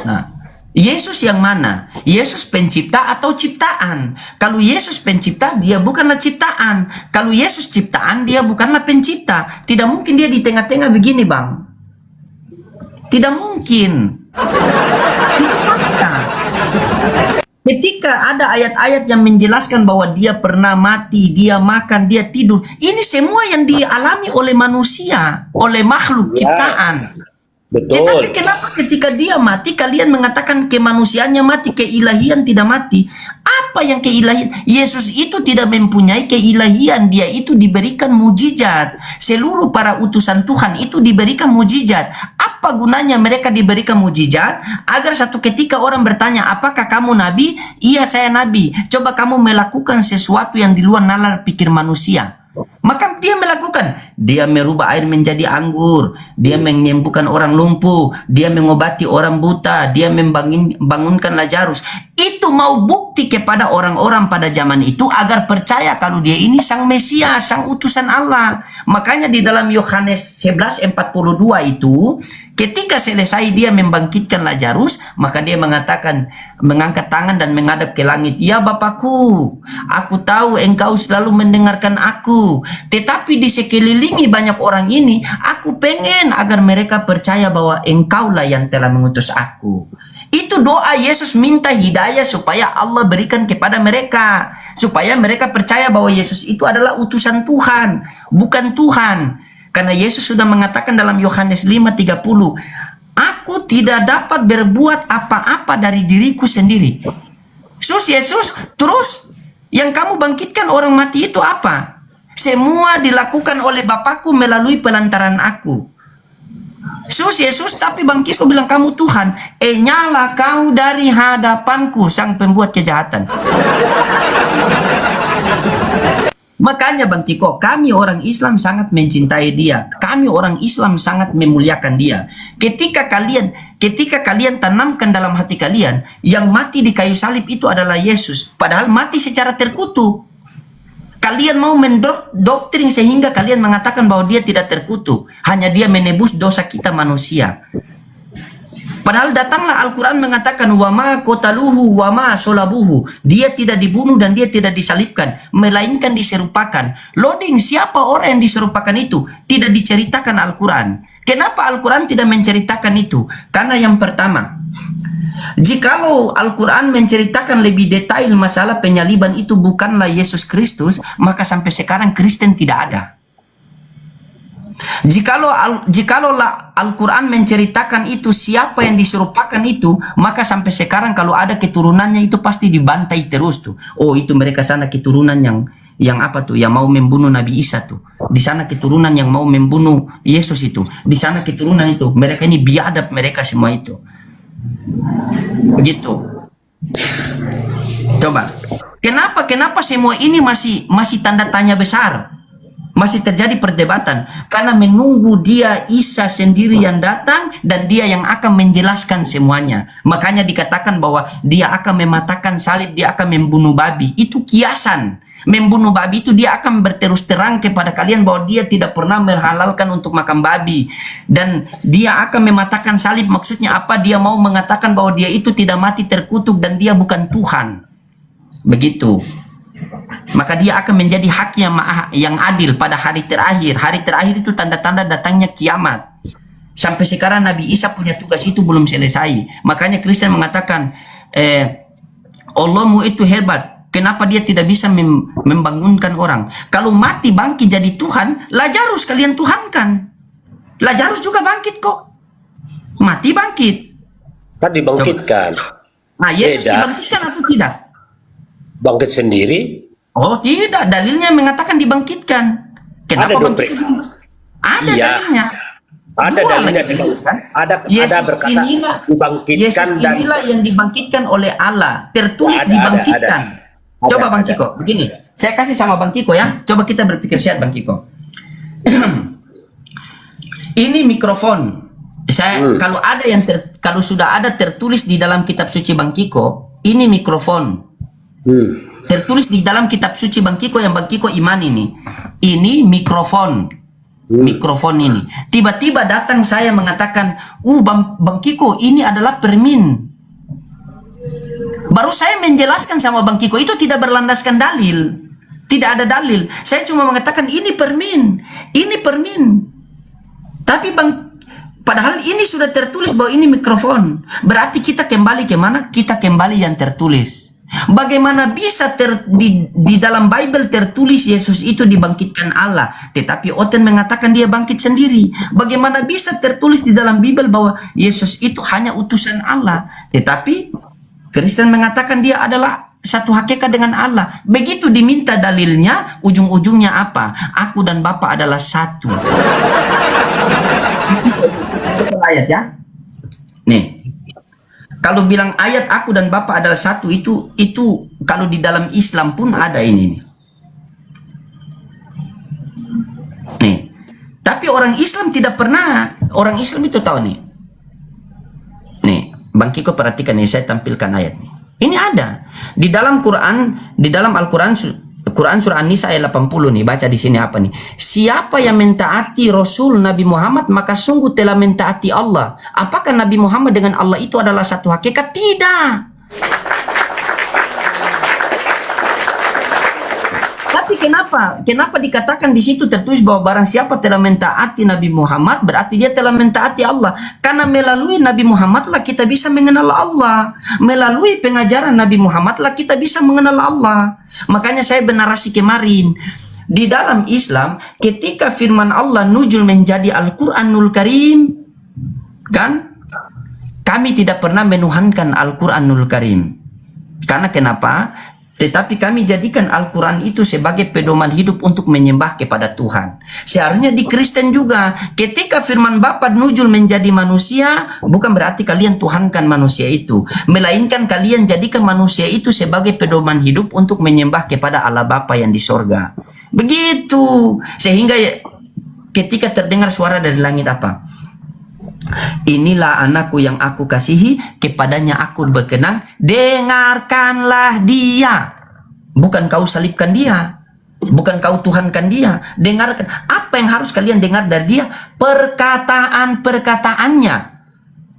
Nah, Yesus yang mana? Yesus pencipta atau ciptaan? Kalau Yesus pencipta, dia bukanlah ciptaan. Kalau Yesus ciptaan, dia bukanlah pencipta. Tidak mungkin dia di tengah-tengah begini, Bang. Tidak mungkin. Itu fakta. Ketika ada ayat-ayat yang menjelaskan bahwa dia pernah mati, dia makan, dia tidur. Ini semua yang dialami oleh manusia, oleh makhluk ciptaan. Betul. Tapi kenapa ketika dia mati, kalian mengatakan kemanusiaannya mati, keilahian tidak mati? Apa yang keilahian? Yesus itu tidak mempunyai keilahian. Dia itu diberikan mujizat. Seluruh para utusan Tuhan itu diberikan mujizat. Apa gunanya mereka diberikan mujizat? Agar satu ketika orang bertanya, apakah kamu nabi? Iya, saya nabi. Coba kamu melakukan sesuatu yang di luar nalar pikir manusia. Maka dia melakukan. Dia merubah air menjadi anggur. Dia menyembuhkan orang lumpuh. Dia mengobati orang buta. Dia membangunkan Lazarus. Itu mau bukti kepada orang-orang pada zaman itu agar percaya kalau dia ini sang Mesias, sang utusan Allah. Makanya di dalam Yohanes 11:42 itu, ketika selesai dia membangkitkan Lazarus, maka dia mengatakan, mengangkat tangan dan menghadap ke langit. Ya Bapakku, aku tahu engkau selalu mendengarkan aku. Tetapi di sekelilingi banyak orang ini, aku pengen agar mereka percaya bahwa engkaulah yang telah mengutus aku. Itu doa Yesus minta hidayah supaya Allah berikan kepada mereka. Supaya mereka percaya bahwa Yesus itu adalah utusan Tuhan, bukan Tuhan. Karena Yesus sudah mengatakan dalam Yohanes 5:30, aku tidak dapat berbuat apa-apa dari diriku sendiri. Yesus, terus yang kamu bangkitkan orang mati itu apa? Semua dilakukan oleh Bapakku melalui pelantaran aku. Yesus, tapi bangkitku bilang kamu Tuhan. Nyala kau dari hadapanku, sang pembuat kejahatan. Makanya Bang Kiko, kami orang Islam sangat mencintai dia. Kami orang Islam sangat memuliakan dia. Ketika kalian tanamkan dalam hati kalian, yang mati di kayu salib itu adalah Yesus. Padahal mati secara terkutuk. Kalian mau mendoktrin sehingga kalian mengatakan bahwa dia tidak terkutuk. Hanya dia menebus dosa kita manusia. Padahal datanglah Al-Quran mengatakan wama kotaluhu wama solabuhu. Dia tidak dibunuh dan dia tidak disalibkan, melainkan diserupakan. Loading, siapa orang yang diserupakan itu? Tidak diceritakan Al-Quran. Kenapa Al-Quran tidak menceritakan itu? Karena yang pertama, jikalau Al-Quran menceritakan lebih detail masalah penyaliban itu bukanlah Yesus Kristus, maka sampai sekarang Kristen tidak ada. Jikalau Al-Quran menceritakan itu siapa yang diserupakan itu, maka sampai sekarang kalau ada keturunannya itu pasti dibantai terus tuh. Oh, itu mereka sana keturunan yang apa tuh, yang mau membunuh Nabi Isa tuh. Di sana keturunan yang mau membunuh Yesus itu. Di sana keturunan itu. Mereka ini biadab, mereka semua itu. Begitu. Coba. Kenapa semua ini masih tanda tanya besar? Masih terjadi perdebatan karena menunggu dia Isa sendiri yang datang dan dia yang akan menjelaskan semuanya. Makanya dikatakan bahwa dia akan mematahkan salib, dia akan membunuh babi. Itu kiasan. membunuh babi itu, dia akan berterus terang kepada kalian bahwa dia tidak pernah menghalalkan untuk makan babi, dan dia akan mematahkan salib. Maksudnya apa? Dia mau mengatakan bahwa dia itu tidak mati terkutuk dan dia bukan Tuhan. Begitu. Maka dia akan menjadi hakim yang adil pada hari terakhir. Hari terakhir itu tanda-tanda datangnya kiamat. Sampai sekarang Nabi Isa punya tugas itu belum selesai. Makanya Kristen mengatakan, Allahmu itu hebat. Kenapa dia tidak bisa membangunkan orang? Kalau mati bangkit jadi Tuhan, Lazarus kalian tuhankan. Lazarus juga bangkit kok. Mati bangkit. Kan dibangkitkan. Nah, Yesus Beda. dibangkitkan atau tidak? Bangkit sendiri. Oh tidak, dalilnya mengatakan dibangkitkan. Kenapa Ada dong, bangkit? Pri. Ada Iya. dalilnya. Ada Dua dalilnya lagi, kan? ada Yesus berkata inilah, dibangkitkan Yesus dan inilah yang dibangkitkan oleh Allah. Tertulis Ada, dibangkitkan. ada. Coba Bang Ada. Kiko, begini. Saya kasih sama Bang Kiko ya. Coba kita berpikir sehat Bang Kiko. Ini mikrofon. Saya kalau ada yang kalau sudah ada tertulis di dalam kitab suci Bang Kiko, ini mikrofon. Tertulis di dalam kitab suci Bang Kiko yang Bang Kiko iman ini. Ini mikrofon. Mikrofon ini. Tiba-tiba datang saya mengatakan, Bang Kiko, ini adalah permin. Baru saya menjelaskan sama Bang Kiko, itu tidak berlandaskan dalil. Tidak ada dalil. Saya cuma mengatakan ini permin. Ini permin. Tapi padahal ini sudah tertulis bahwa ini mikrofon. Berarti kita kembali ke mana? Kita kembali yang tertulis. Bagaimana bisa di dalam Bible tertulis Yesus itu dibangkitkan Allah, tetapi Oten mengatakan dia bangkit sendiri? Bagaimana bisa tertulis di dalam Bible bahwa Yesus itu hanya utusan Allah, tetapi Kristen mengatakan dia adalah satu hakikat dengan Allah? Begitu diminta dalilnya, ujung-ujungnya apa? Aku dan Bapa adalah satu. Ayat ya. Nih. Kalau bilang ayat aku dan Bapa adalah satu, itu kalau di dalam Islam pun ada ini. Nih. Tapi orang Islam tidak pernah, orang Islam itu tahu nih. Nih, Bang Kiko perhatikan nih, saya tampilkan ayat nih. Ini ada di dalam Quran, di dalam Al-Quran, Quran surah An-Nisa ayat 80 nih, baca di sini apa nih? Siapa yang mentaati Rasul Nabi Muhammad maka sungguh telah mentaati Allah. Apakah Nabi Muhammad dengan Allah itu adalah satu hakikat? Tidak. Tapi kenapa dikatakan di situ tertulis bahwa barang siapa telah mentaati Nabi Muhammad berarti dia telah mentaati Allah? Karena melalui Nabi Muhammad lah kita bisa mengenal Allah. Melalui pengajaran Nabi Muhammad lah kita bisa mengenal Allah. Makanya saya bernarasi kemarin, di dalam Islam ketika firman Allah nuzul menjadi Al-Quranul Karim, kan? Kami tidak pernah menuhankan Al-Quranul Karim. Karena kenapa? Tetapi kami jadikan Al-Quran itu sebagai pedoman hidup untuk menyembah kepada Tuhan. Seharusnya di Kristen juga, ketika firman Bapa nuzul menjadi manusia, bukan berarti kalian tuhankan manusia itu, melainkan kalian jadikan manusia itu sebagai pedoman hidup untuk menyembah kepada Allah Bapa yang di sorga. Begitu. Sehingga ketika terdengar suara dari langit apa? Inilah anakku yang aku kasihi, kepadanya aku berkenan, dengarkanlah dia. Bukan kau salibkan dia, bukan kau tuhankan dia, dengarkan. Apa yang harus kalian dengar dari dia? Perkataan-perkataannya.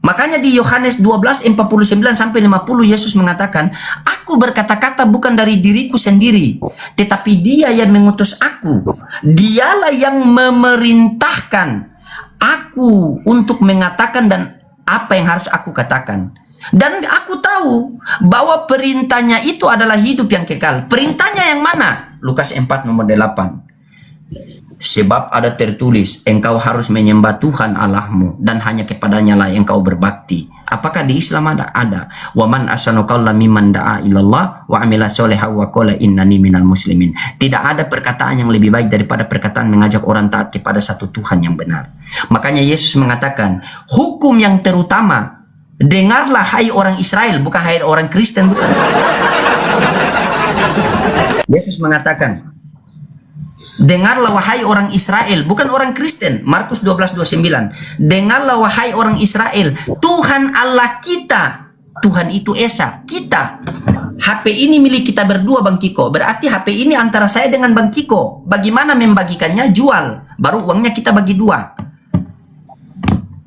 Makanya di Yohanes 12:49 sampai 50 Yesus mengatakan, aku berkata-kata bukan dari diriku sendiri, tetapi dia yang mengutus aku. Dialah yang memerintahkan aku untuk mengatakan dan apa yang harus aku katakan. Dan aku tahu bahwa perintahnya itu adalah hidup yang kekal. Perintahnya yang mana? Lukas 4 nomor 8. Sebab ada tertulis, engkau harus menyembah Tuhan Allahmu dan hanya kepadanya lah engkau berbakti. Apakah di Islam ada? Ada. Wa man ahsanu qawlan mimman da'a ilallah wa amila sholihan wa qala innani minal muslimin. Tidak ada perkataan yang lebih baik daripada perkataan mengajak orang taat kepada satu Tuhan yang benar. Makanya Yesus mengatakan, hukum yang terutama, dengarlah hai orang Israel, bukan hai orang Kristen, bukan. Yesus mengatakan, dengarlah wahai orang Israel, bukan orang Kristen. Markus 12:29. Dengarlah wahai orang Israel, Tuhan Allah kita, Tuhan itu Esa, kita HP ini milik kita berdua Bang Kiko. Berarti HP ini antara saya dengan Bang Kiko. Bagaimana membagikannya? Jual. Baru uangnya kita bagi dua.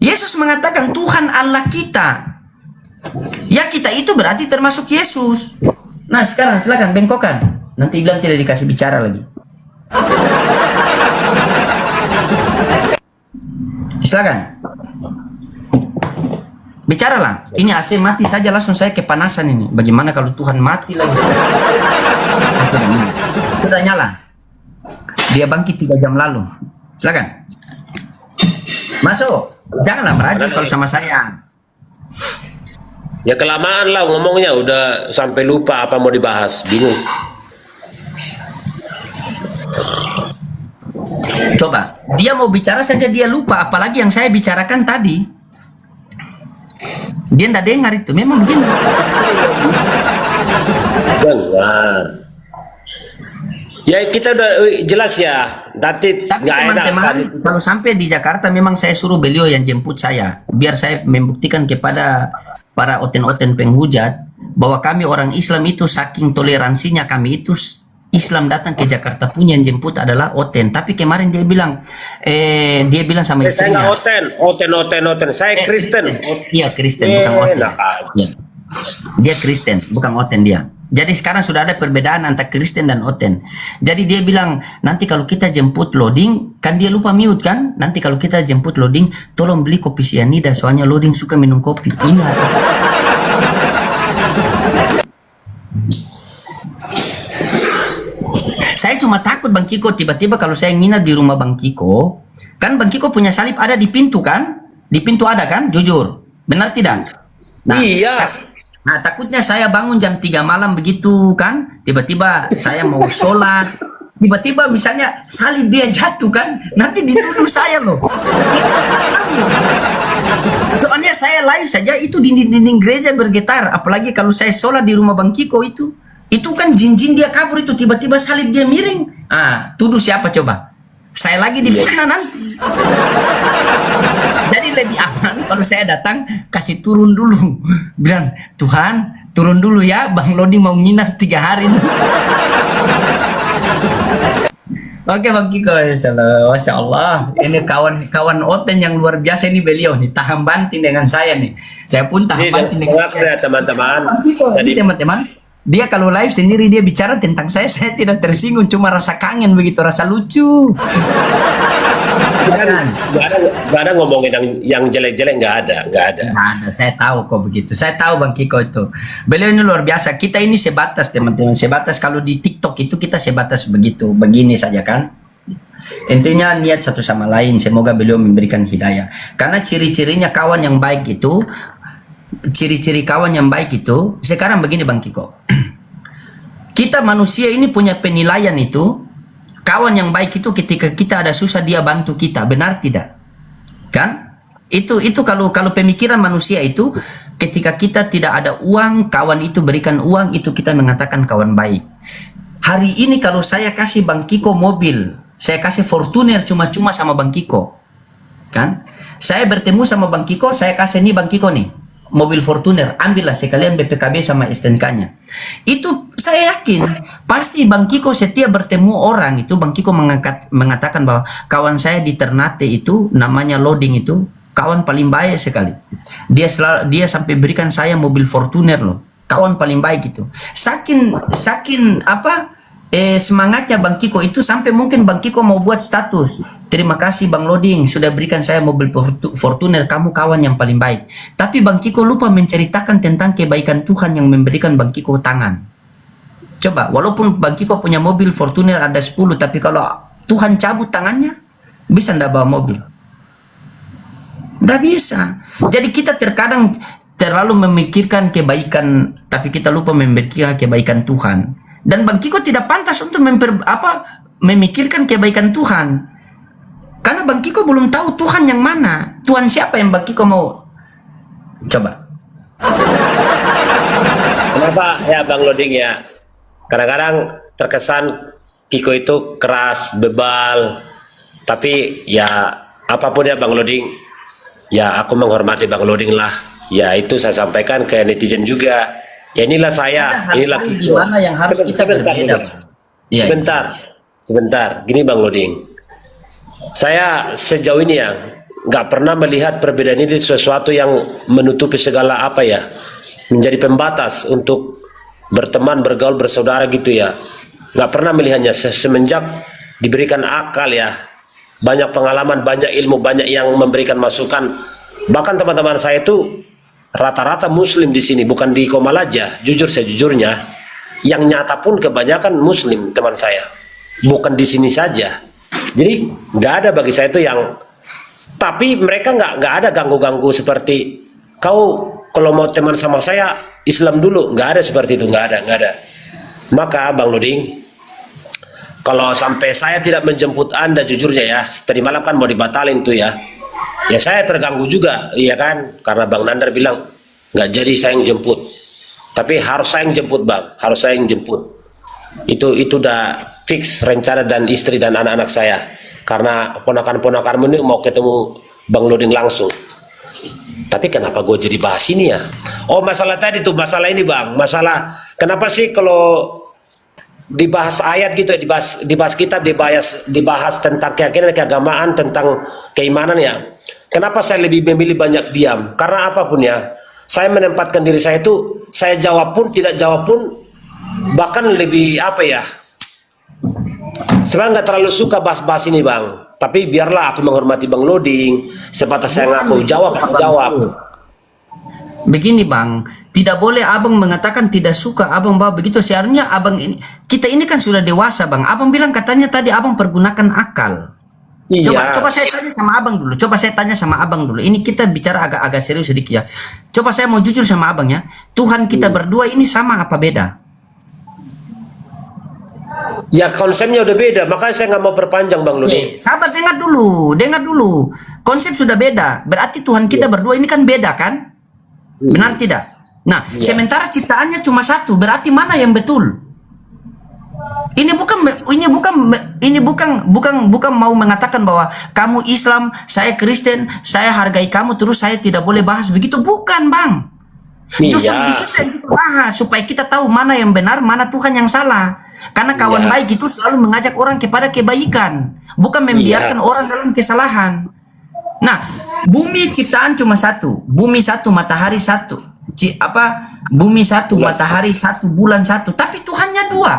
Yesus mengatakan Tuhan Allah kita. Ya kita itu berarti termasuk Yesus. Nah sekarang silakan bengkokkan. Nanti bilang tidak dikasih bicara lagi. Silakan. Bicaralah. Ini AC mati saja langsung saya kepanasan ini. Bagaimana kalau Tuhan mati lagi? Sudah nyala. Dia bangkit 3 jam lalu. Silakan. Masuk. Janganlah merajuk kalau sama saya. Ya kelamaan lah ngomongnya, udah sampai lupa apa mau dibahas, bingung. Coba, dia mau bicara saja dia lupa, apalagi yang saya bicarakan tadi. Dia tidak dengar itu, memang begini. Jangan. Ya kita udah jelas ya, nanti Tapi nggak enak. teman-teman, kalau sampai di Jakarta memang saya suruh beliau yang jemput saya, biar saya membuktikan kepada para oten-oten penghujat bahwa kami orang Islam itu saking toleransinya kami itu Islam datang ke Jakarta punya yang jemput adalah oten. Tapi kemarin dia bilang sama Saya istrinya. nggak oten. Saya Kristen. Iya Kristen bukan oten. Enak aja. Ya. Dia Kristen bukan oten dia. Jadi sekarang sudah ada perbedaan antara Kristen dan oten. Jadi dia bilang nanti kalau kita jemput loading, kan dia lupa mute kan? Nanti kalau kita jemput loading, tolong beli kopi sianida soalnya loading suka minum kopi. Ingat. Saya cuma takut Bang Kiko tiba-tiba kalau saya nginap di rumah Bang Kiko, kan Bang Kiko punya salib ada di pintu kan? Di pintu ada kan? Jujur. Benar tidak? Nah, Iya. Nah takutnya saya bangun jam 3 malam begitu kan, tiba-tiba saya mau sholat, tiba-tiba misalnya salib dia jatuh kan, nanti dituduh saya loh. Soalnya saya live saja itu dinding-dinding gereja bergetar, apalagi kalau saya sholat di rumah Bang Kiko itu kan jin-jin dia kabur itu, tiba-tiba salib dia miring. Ah, tuduh siapa coba? Saya lagi difitnah nanti. Jadi lebih aman kalau saya datang kasih turun dulu, bilang Tuhan turun dulu ya, Bang Lodi mau nginap 3 hari. Oke Bang Kiko, Masya Allah, ini kawan oten yang luar biasa ini beliau nih, tahan banting dengan saya nih. Saya pun tahan banting dengan Ya teman-teman. Bang Kiko, ini teman-teman. Dia kalau live sendiri dia bicara tentang saya tidak tersinggung, cuma rasa kangen begitu, rasa lucu. Nggak ada ngomongin yang jelek-jelek, nggak ada. Nah, saya tahu kok begitu. Saya tahu Bang Kiko itu. Beliau ini luar biasa. Kita ini sebatas teman-teman, sebatas kalau di TikTok itu kita sebatas begitu, begini saja kan. Intinya niat satu sama lain. Semoga beliau memberikan hidayah. Karena ciri-cirinya kawan yang baik itu, ciri-ciri kawan yang baik itu sekarang begini Bang Kiko. Kita manusia ini punya penilaian itu, kawan yang baik itu ketika kita ada susah dia bantu kita, benar tidak? Kan? Itu kalau pemikiran manusia itu ketika kita tidak ada uang, kawan itu berikan uang, itu kita mengatakan kawan baik. Hari ini kalau saya kasih Bang Kiko mobil, saya kasih Fortuner cuma-cuma sama Bang Kiko. Kan? Saya bertemu sama Bang Kiko, saya kasih nih Bang Kiko nih mobil Fortuner, ambillah sekalian BPKB sama STNK-nya. Itu saya yakin pasti Bang Kiko setiap bertemu orang itu Bang Kiko mengatakan bahwa kawan saya di Ternate itu namanya Loading itu kawan paling baik sekali. Dia sampai berikan saya mobil Fortuner loh. Kawan paling baik itu. Saking semangatnya Bang Kiko itu sampai mungkin Bang Kiko mau buat status. Terima kasih Bang Loading sudah berikan saya mobil Fortuner, kamu kawan yang paling baik. Tapi Bang Kiko lupa menceritakan tentang kebaikan Tuhan yang memberikan Bang Kiko tangan. Coba, walaupun Bang Kiko punya mobil Fortuner ada 10, tapi kalau Tuhan cabut tangannya, bisa ndak bawa mobil? Nggak bisa. Jadi kita terkadang terlalu memikirkan kebaikan, tapi kita lupa memikirkan kebaikan Tuhan. Dan Bang Kiko tidak pantas untuk memikirkan kebaikan Tuhan. Karena Bang Kiko belum tahu Tuhan yang mana. Tuhan siapa yang Bang Kiko mau? Coba. Kenapa ya Bang Loading ya? Kadang-kadang terkesan Kiko itu keras, bebal. Tapi ya apapun ya Bang Loading. Ya aku menghormati Bang Loading lah. Ya itu saya sampaikan ke netizen juga. Ya inilah saya, Ada inilah hal-hal di Kiko. mana yang harus kita berbeda, Loding. Bang. Iya, Sebentar. Gini Bang Loding. Saya sejauh ini ya nggak pernah melihat perbedaan ini sesuatu yang menutupi segala apa ya, menjadi pembatas untuk berteman, bergaul, bersaudara gitu ya. Nggak pernah melihatnya semenjak diberikan akal ya, banyak pengalaman, banyak ilmu, banyak yang memberikan masukan. Bahkan teman-teman saya itu rata-rata Muslim di sini, bukan di Komalaja. Jujur sejujurnya, yang nyata pun kebanyakan Muslim teman saya, bukan di sini saja. Jadi nggak ada bagi saya itu yang, tapi mereka nggak ada ganggu-ganggu seperti kau kalau mau teman sama saya Islam dulu, nggak ada seperti itu, nggak ada. Maka Bang Loding, kalau sampai saya tidak menjemput Anda, jujurnya ya, tadi malam kan mau dibatalin tuh ya saya terganggu juga, iya kan, karena Bang Nandar bilang nggak jadi saya yang jemput, tapi harus saya yang jemput Bang, harus saya yang jemput. Itu udah fix rencana, dan istri dan anak-anak saya, karena ponakan-ponakan ini mau ketemu Bang Loding langsung. Tapi kenapa gue jadi bahas ini ya? Oh, masalah tadi tuh, masalah ini Bang, masalah kenapa sih kalau dibahas ayat gitu, dibahas kitab, dibahas tentang keyakinan, keagamaan, tentang keimanan ya, kenapa saya lebih memilih banyak diam? Karena apapun ya, saya menempatkan diri saya itu, saya jawab pun tidak jawab pun, bahkan lebih apa ya, sebenarnya nggak terlalu suka bahas-bahas ini Bang. Tapi biarlah aku menghormati Bang Loding, sebatas saya ngaku jawab, aku jawab. Begini Bang, tidak boleh abang mengatakan tidak suka abang bawa begitu. Seharusnya abang ini, kita ini kan sudah dewasa Bang. Abang bilang katanya tadi abang pergunakan akal. Iya. Coba saya tanya sama abang dulu. Ini kita bicara agak serius sedikit ya. Coba saya mau jujur sama abang ya. Tuhan kita berdua ini sama apa beda? Ya konsepnya udah beda, makanya saya nggak mau perpanjang Bang Loding. Sabar, dengar dulu. Konsep sudah beda. Berarti Tuhan kita berdua ini kan beda kan? Benar tidak? Nah, sementara ciptaannya cuma satu, berarti mana yang betul? Ini bukan mau mengatakan bahwa kamu Islam, saya Kristen, saya hargai kamu terus saya tidak boleh bahas begitu, bukan Bang. Justru di situ yang kita bahas supaya kita tahu mana yang benar, mana Tuhan yang salah. Karena kawan baik itu selalu mengajak orang kepada kebaikan, bukan membiarkan orang dalam kesalahan. Nah, bumi ciptaan cuma satu, bumi satu, matahari satu, bumi satu, matahari satu, bulan satu, tapi Tuhannya dua,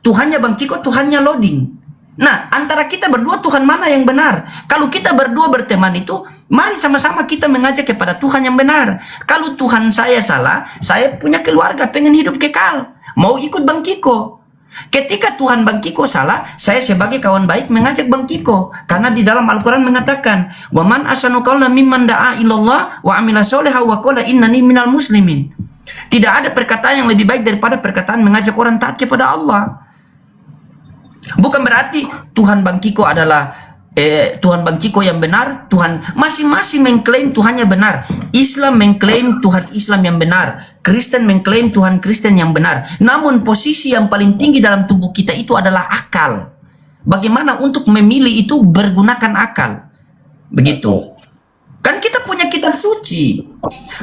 Tuhannya Bang Kiko, Tuhannya Loding. Nah, antara kita berdua Tuhan mana yang benar? Kalau kita berdua berteman itu, mari sama-sama kita mengajak kepada Tuhan yang benar. Kalau Tuhan saya salah, saya punya keluarga, pengen hidup kekal, mau ikut Bang Kiko. Ketika Tuhan Bang Kiko salah, saya sebagai kawan baik mengajak Bang Kiko, karena di dalam Al-Quran mengatakan, wa man asanu qawlan mimman da'a ilallah wa amila sholihan wa qala innani minal muslimin. Tidak ada perkataan yang lebih baik daripada perkataan mengajak orang taat kepada Allah. Bukan berarti Tuhan Bang Kiko adalah Tuhan Bang Kiko yang benar, Tuhan masing-masing mengklaim Tuhannya benar. Islam mengklaim Tuhan Islam yang benar, Kristen mengklaim Tuhan Kristen yang benar. Namun posisi yang paling tinggi dalam tubuh kita itu adalah akal. Bagaimana untuk memilih itu bergunakan akal. Begitu. Kan kita punya kitab suci.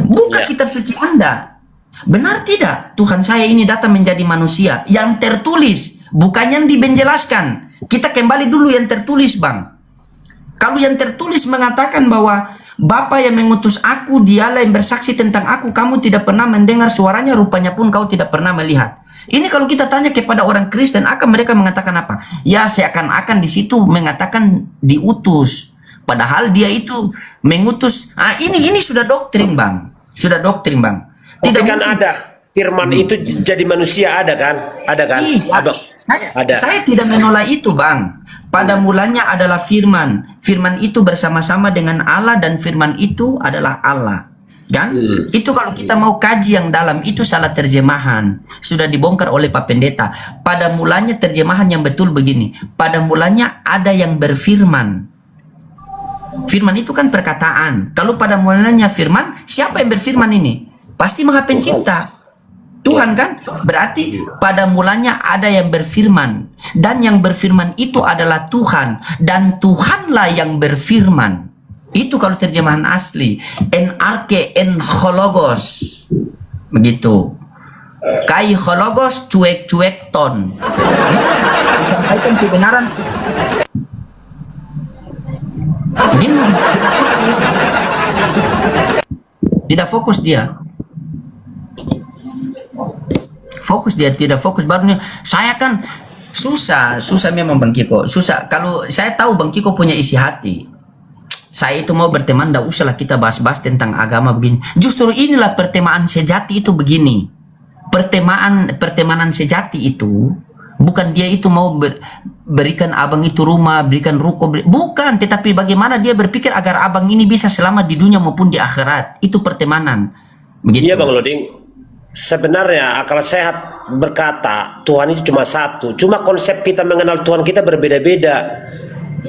Buka kitab suci Anda. Benar tidak? Tuhan saya ini datang menjadi manusia yang tertulis, bukan yang dibenjelaskan. Kita kembali dulu yang tertulis Bang. Kalau yang tertulis mengatakan bahwa Bapa yang mengutus aku, dialah yang bersaksi tentang aku, kamu tidak pernah mendengar suaranya, rupanya pun kau tidak pernah melihat. Ini kalau kita tanya kepada orang Kristen, akan mereka mengatakan apa? Ya, seakan-akan di situ mengatakan diutus. Padahal dia itu mengutus. Ini sudah doktrin Bang. Sudah doktrin Bang. Tidak kan ada firman itu jadi manusia, ada kan? Ada kan? Iya, saya tidak menolak itu Bang. Pada mulanya adalah firman. Firman itu bersama-sama dengan Allah dan firman itu adalah Allah. Kan? Itu kalau kita mau kaji yang dalam itu salah terjemahan. Sudah dibongkar oleh Pak Pendeta. Pada mulanya terjemahan yang betul begini. Pada mulanya ada yang berfirman. Firman itu kan perkataan. Kalau pada mulanya firman, siapa yang berfirman ini? Pasti Maha Pencipta. Tuhan kan? Berarti pada mulanya ada yang berfirman, dan yang berfirman itu adalah Tuhan, dan Tuhanlah yang berfirman. Itu kalau terjemahan asli. En arke en hologos. Begitu. Kai hologos cuek-cuek ton. Sampaikan kebenaran. Begini. Tidak fokus dia. Fokus dia, tidak fokus. Barunya saya kan susah memang Bang Kiko. Susah. Kalau saya tahu Bang Kiko punya isi hati. Saya itu mau berteman, tidak usahlah kita bahas-bahas tentang agama begini. Justru inilah pertemanan sejati itu begini. Pertemanan sejati itu bukan dia itu mau berikan abang itu rumah, berikan ruko, bukan, tetapi bagaimana dia berpikir agar abang ini bisa selamat di dunia maupun di akhirat. Itu pertemanan. Begitu. Iya Bang Loding. Sebenarnya akal sehat berkata Tuhan itu cuma satu. Cuma konsep kita mengenal Tuhan kita berbeda-beda.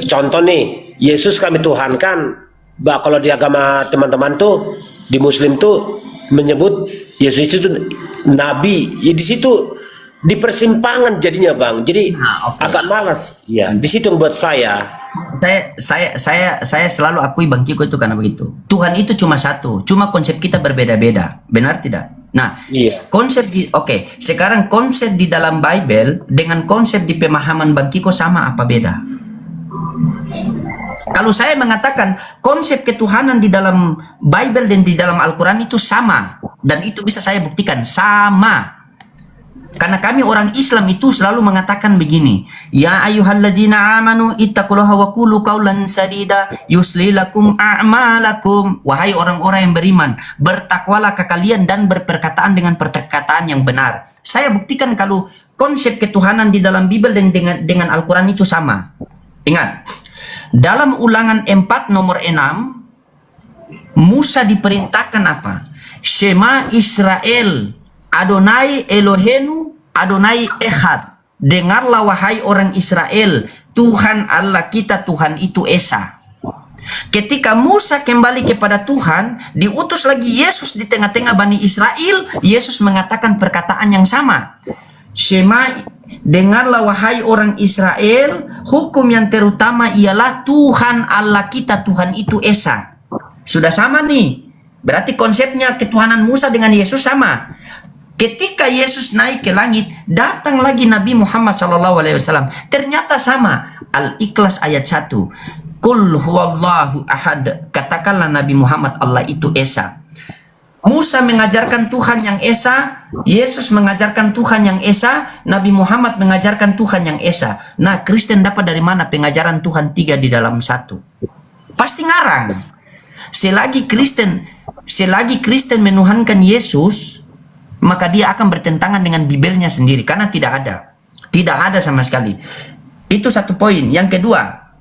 Contoh nih, Yesus kami Tuhan kan. Kalau di agama teman-teman tuh, di Muslim tuh menyebut Yesus itu nabi. Ya di situ di persimpangan jadinya Bang. Jadi agak malas. Ya, di situ yang buat saya selalu akui Bang Kiko itu karena begitu. Tuhan itu cuma satu, cuma konsep kita berbeda-beda. Benar tidak? Nah, iya. Konsep di sekarang konsep di dalam Bible dengan konsep di pemahaman Bang Kiko sama apa beda? Kalau saya mengatakan konsep ketuhanan di dalam Bible dan di dalam Al-Quran itu sama, dan itu bisa saya buktikan sama. Karena kami orang Islam itu selalu mengatakan begini, ya ayyuhalladzina amanu ittaqullaha wa qulu qawlan sadida yusli lakum a'malakum. Wahai orang-orang yang beriman, bertakwalah ke kalian dan berperkataan dengan perkataan yang benar. Saya buktikan kalau konsep ketuhanan di dalam Bible dan dengan Al-Quran itu sama. Ingat, dalam Ulangan 4 nomor 6, Musa diperintahkan apa? Shema Israel, Adonai Elohenu, Adonai Echad. Dengarlah wahai orang Israel, Tuhan Allah kita, Tuhan itu Esa. Ketika Musa kembali kepada Tuhan, diutus lagi Yesus di tengah-tengah Bani Israel, Yesus mengatakan perkataan yang sama. Shema, dengarlah wahai orang Israel, hukum yang terutama ialah Tuhan Allah kita, Tuhan itu Esa. Sudah sama nih. Berarti konsepnya ketuhanan Musa dengan Yesus sama. Ketika Yesus naik ke langit, datang lagi Nabi Muhammad SAW. Ternyata sama. Al-Ikhlas ayat 1. Qul huwallahu ahad. Katakanlah Nabi Muhammad, Allah itu Esa. Musa mengajarkan Tuhan yang Esa, Yesus mengajarkan Tuhan yang Esa, Nabi Muhammad mengajarkan Tuhan yang Esa. Nah, Kristen dapat dari mana pengajaran Tuhan 3 di dalam 1? Pasti ngarang. Selagi Kristen menuhankan Yesus, maka dia akan bertentangan dengan Bibelnya sendiri, karena tidak ada sama sekali. Itu satu poin. Yang kedua,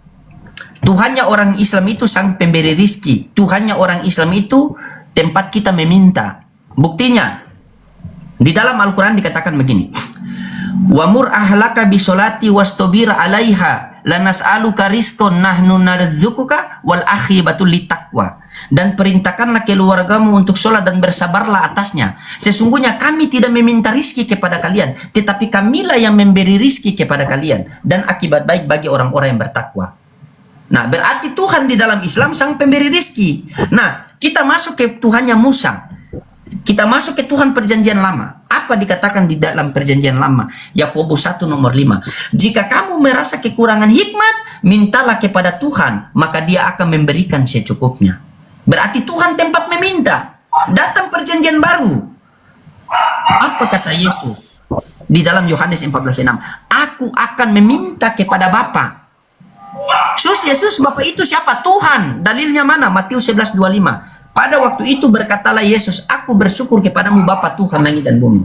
Tuhannya orang Islam itu sang pemberi rizki. Tuhannya orang Islam itu tempat kita meminta. Buktinya di dalam Al-Quran dikatakan begini, wamur ahlaka bisolati wastobir alaiha lanas'aluka rizqon nahnu narzukuka wal akhibatul litakwa. Dan perintahkanlah keluargamu untuk sholat dan bersabarlah atasnya. Sesungguhnya kami tidak meminta rizki kepada kalian, tetapi kamilah yang memberi rizki kepada kalian, dan akibat baik bagi orang-orang yang bertakwa. Nah, berarti Tuhan di dalam Islam sang pemberi rizki. Nah, kita masuk ke Tuhannya Musa. Kita masuk ke Tuhan perjanjian lama. Apa dikatakan di dalam perjanjian lama? Yakobus 1 nomor 5. Jika kamu merasa kekurangan hikmat, mintalah kepada Tuhan, maka dia akan memberikan secukupnya. Berarti Tuhan tempat meminta. Datang perjanjian baru. Apa kata Yesus? Di dalam Yohanes 14:6. Aku akan meminta kepada Bapa. Yesus Bapa itu siapa? Tuhan. Dalilnya mana? Matius 11:25. Pada waktu itu berkatalah Yesus, aku bersyukur kepadamu Bapa Tuhan langit dan bumi.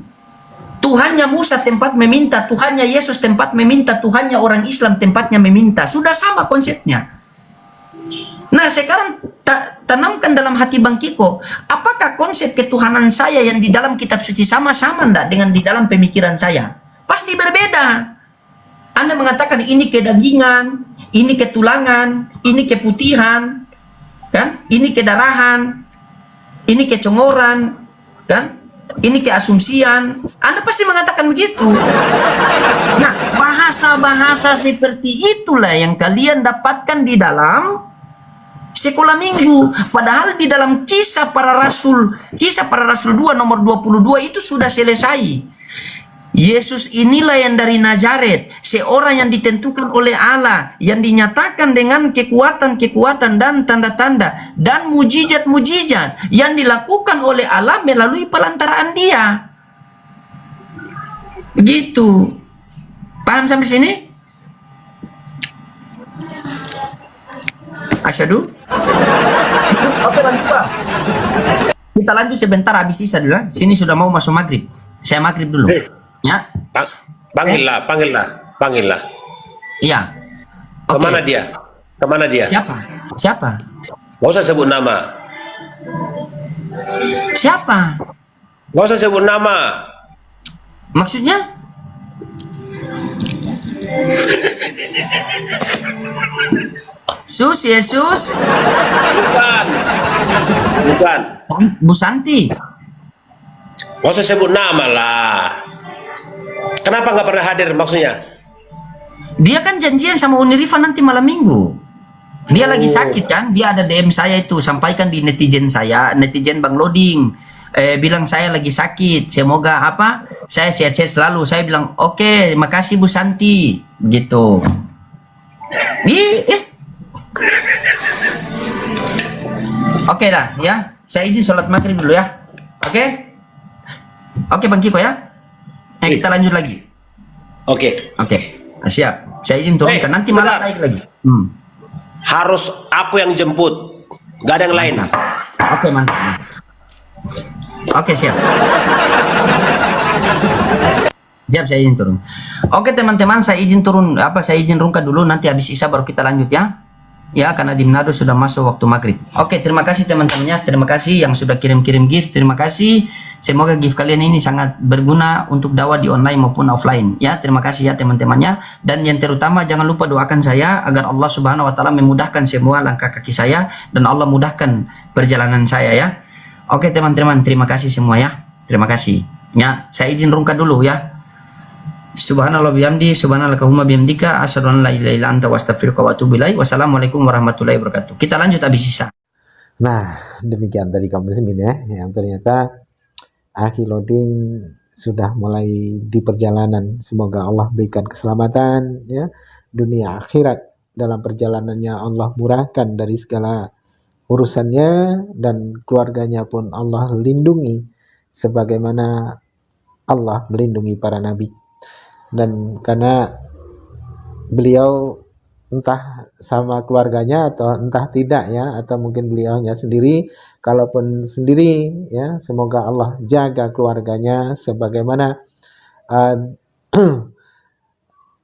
Tuhannya Musa tempat meminta, Tuhannya Yesus tempat meminta, Tuhannya orang Islam tempatnya meminta. Sudah sama konsepnya. Nah, sekarang tanamkan dalam hati Bang Kiko, apakah konsep ketuhanan saya yang di dalam kitab suci sama-sama enggak dengan di dalam pemikiran saya? Pasti berbeda. Anda mengatakan ini kedagingan, ini ketulangan, ini keputihan, kan? Ini kedarahan, ini kecongoran, kan? Ini keasumsian. Anda pasti mengatakan begitu. Nah, bahasa-bahasa seperti itulah yang kalian dapatkan di dalam sekolah minggu. Padahal di dalam kisah para rasul 2 nomor 22 itu sudah selesai. Yesus inilah yang dari Nazaret, seorang yang ditentukan oleh Allah, yang dinyatakan dengan kekuatan-kekuatan dan tanda-tanda dan mujizat-mujizat yang dilakukan oleh Allah melalui pelantaraan dia. Begitu. Paham sampai sini? Asyhadu. Oke, lanjut Pak. Kita lanjut sebentar, habis sisa dulu. Sini sudah mau masuk maghrib. Saya maghrib dulu. Ya. Panggillah. Iya. Oke. Kemana dia? Siapa? Gak usah sebut nama. Siapa? Gak usah sebut nama. Maksudnya? Yesus? Bukan. Bu Santi? Gak usah sebut nama lah. Kenapa nggak pernah hadir maksudnya? Dia kan janjian sama Unirifa nanti malam minggu. Dia lagi sakit kan? Dia ada DM saya itu, sampaikan di netizen Bang Loding. Bilang saya lagi sakit, semoga saya sehat-sehat selalu. Saya bilang oke, makasih Bu Santi, gitu. Oke dah ya, saya izin sholat maghrib dulu ya. Oke Bang Kiko ya. Kita lanjut lagi. Oke, siap. Saya izin turunkan, nanti malah naik lagi. Harus aku yang jemput, gak ada yang lain. Oke, mantap. Oke, siap. Siap, saya izin turun. Oke, teman-teman, saya izin turun. Saya izin rungkat dulu, nanti habis isya baru kita lanjut ya. Ya, karena di Manado sudah masuk waktu maghrib. Oke, terima kasih teman-temannya. Terima kasih yang sudah kirim-kirim gift. Terima kasih. Semoga gift kalian ini sangat berguna untuk dakwah di online maupun offline. Ya, terima kasih ya teman-temannya. Dan yang terutama jangan lupa doakan saya agar Allah Subhanahu wa taala memudahkan semua langkah kaki saya dan Allah mudahkan perjalanan saya ya. Oke teman-teman, terima kasih semua ya. Terima kasih. Ya, saya izin rungkat dulu ya. Subhanallah bihamdi, subhanallahumma bihamdika, asyhadu an la ilaha illa anta wa astaghfiruka wa atubu ilaik. Wassalamualaikum warahmatullahi wabarakatuh. Kita lanjut habis sisa. Nah, demikian tadi kaum muslimin ya, yang ternyata Akhi Loding sudah mulai di perjalanan. Semoga Allah berikan keselamatan ya, dunia akhirat. Dalam perjalanannya Allah murahkan dari segala urusannya dan keluarganya pun Allah lindungi sebagaimana Allah melindungi para nabi. Dan karena beliau entah sama keluarganya atau entah tidak ya, atau mungkin beliau hanya sendiri, kalaupun sendiri ya, semoga Allah jaga keluarganya sebagaimana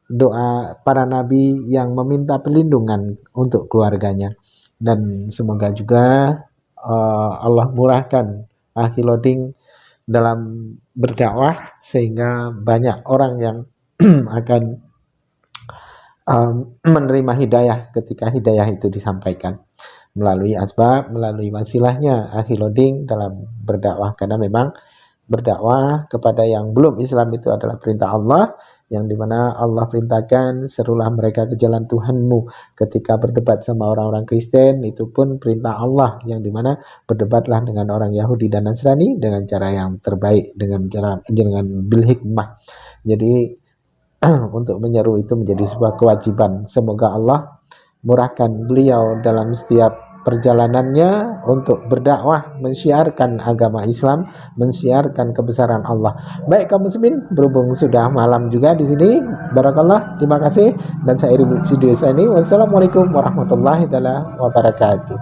doa para nabi yang meminta perlindungan untuk keluarganya. Dan semoga juga Allah murahkan Akhi Loding dalam berdakwah sehingga banyak orang yang akan menerima hidayah ketika hidayah itu disampaikan melalui asbab, melalui wasilahnya Akhi Loding dalam berdakwah. Karena memang berdakwah kepada yang belum Islam itu adalah perintah Allah, yang dimana Allah perintahkan serulah mereka ke jalan Tuhanmu. Ketika berdebat sama orang-orang Kristen itu pun perintah Allah, yang dimana berdebatlah dengan orang Yahudi dan Nasrani dengan cara yang terbaik, dengan bil hikmah. Jadi untuk menyeru itu menjadi sebuah kewajiban. Semoga Allah murahkan beliau dalam setiap perjalanannya untuk berdakwah, mensyiarkan agama Islam, mensyiarkan kebesaran Allah. Baik kaum muslimin, berhubung sudah malam juga di sini, barakallah, terima kasih dan saya akhiri video saya ini. Wassalamualaikum warahmatullahi wabarakatuh.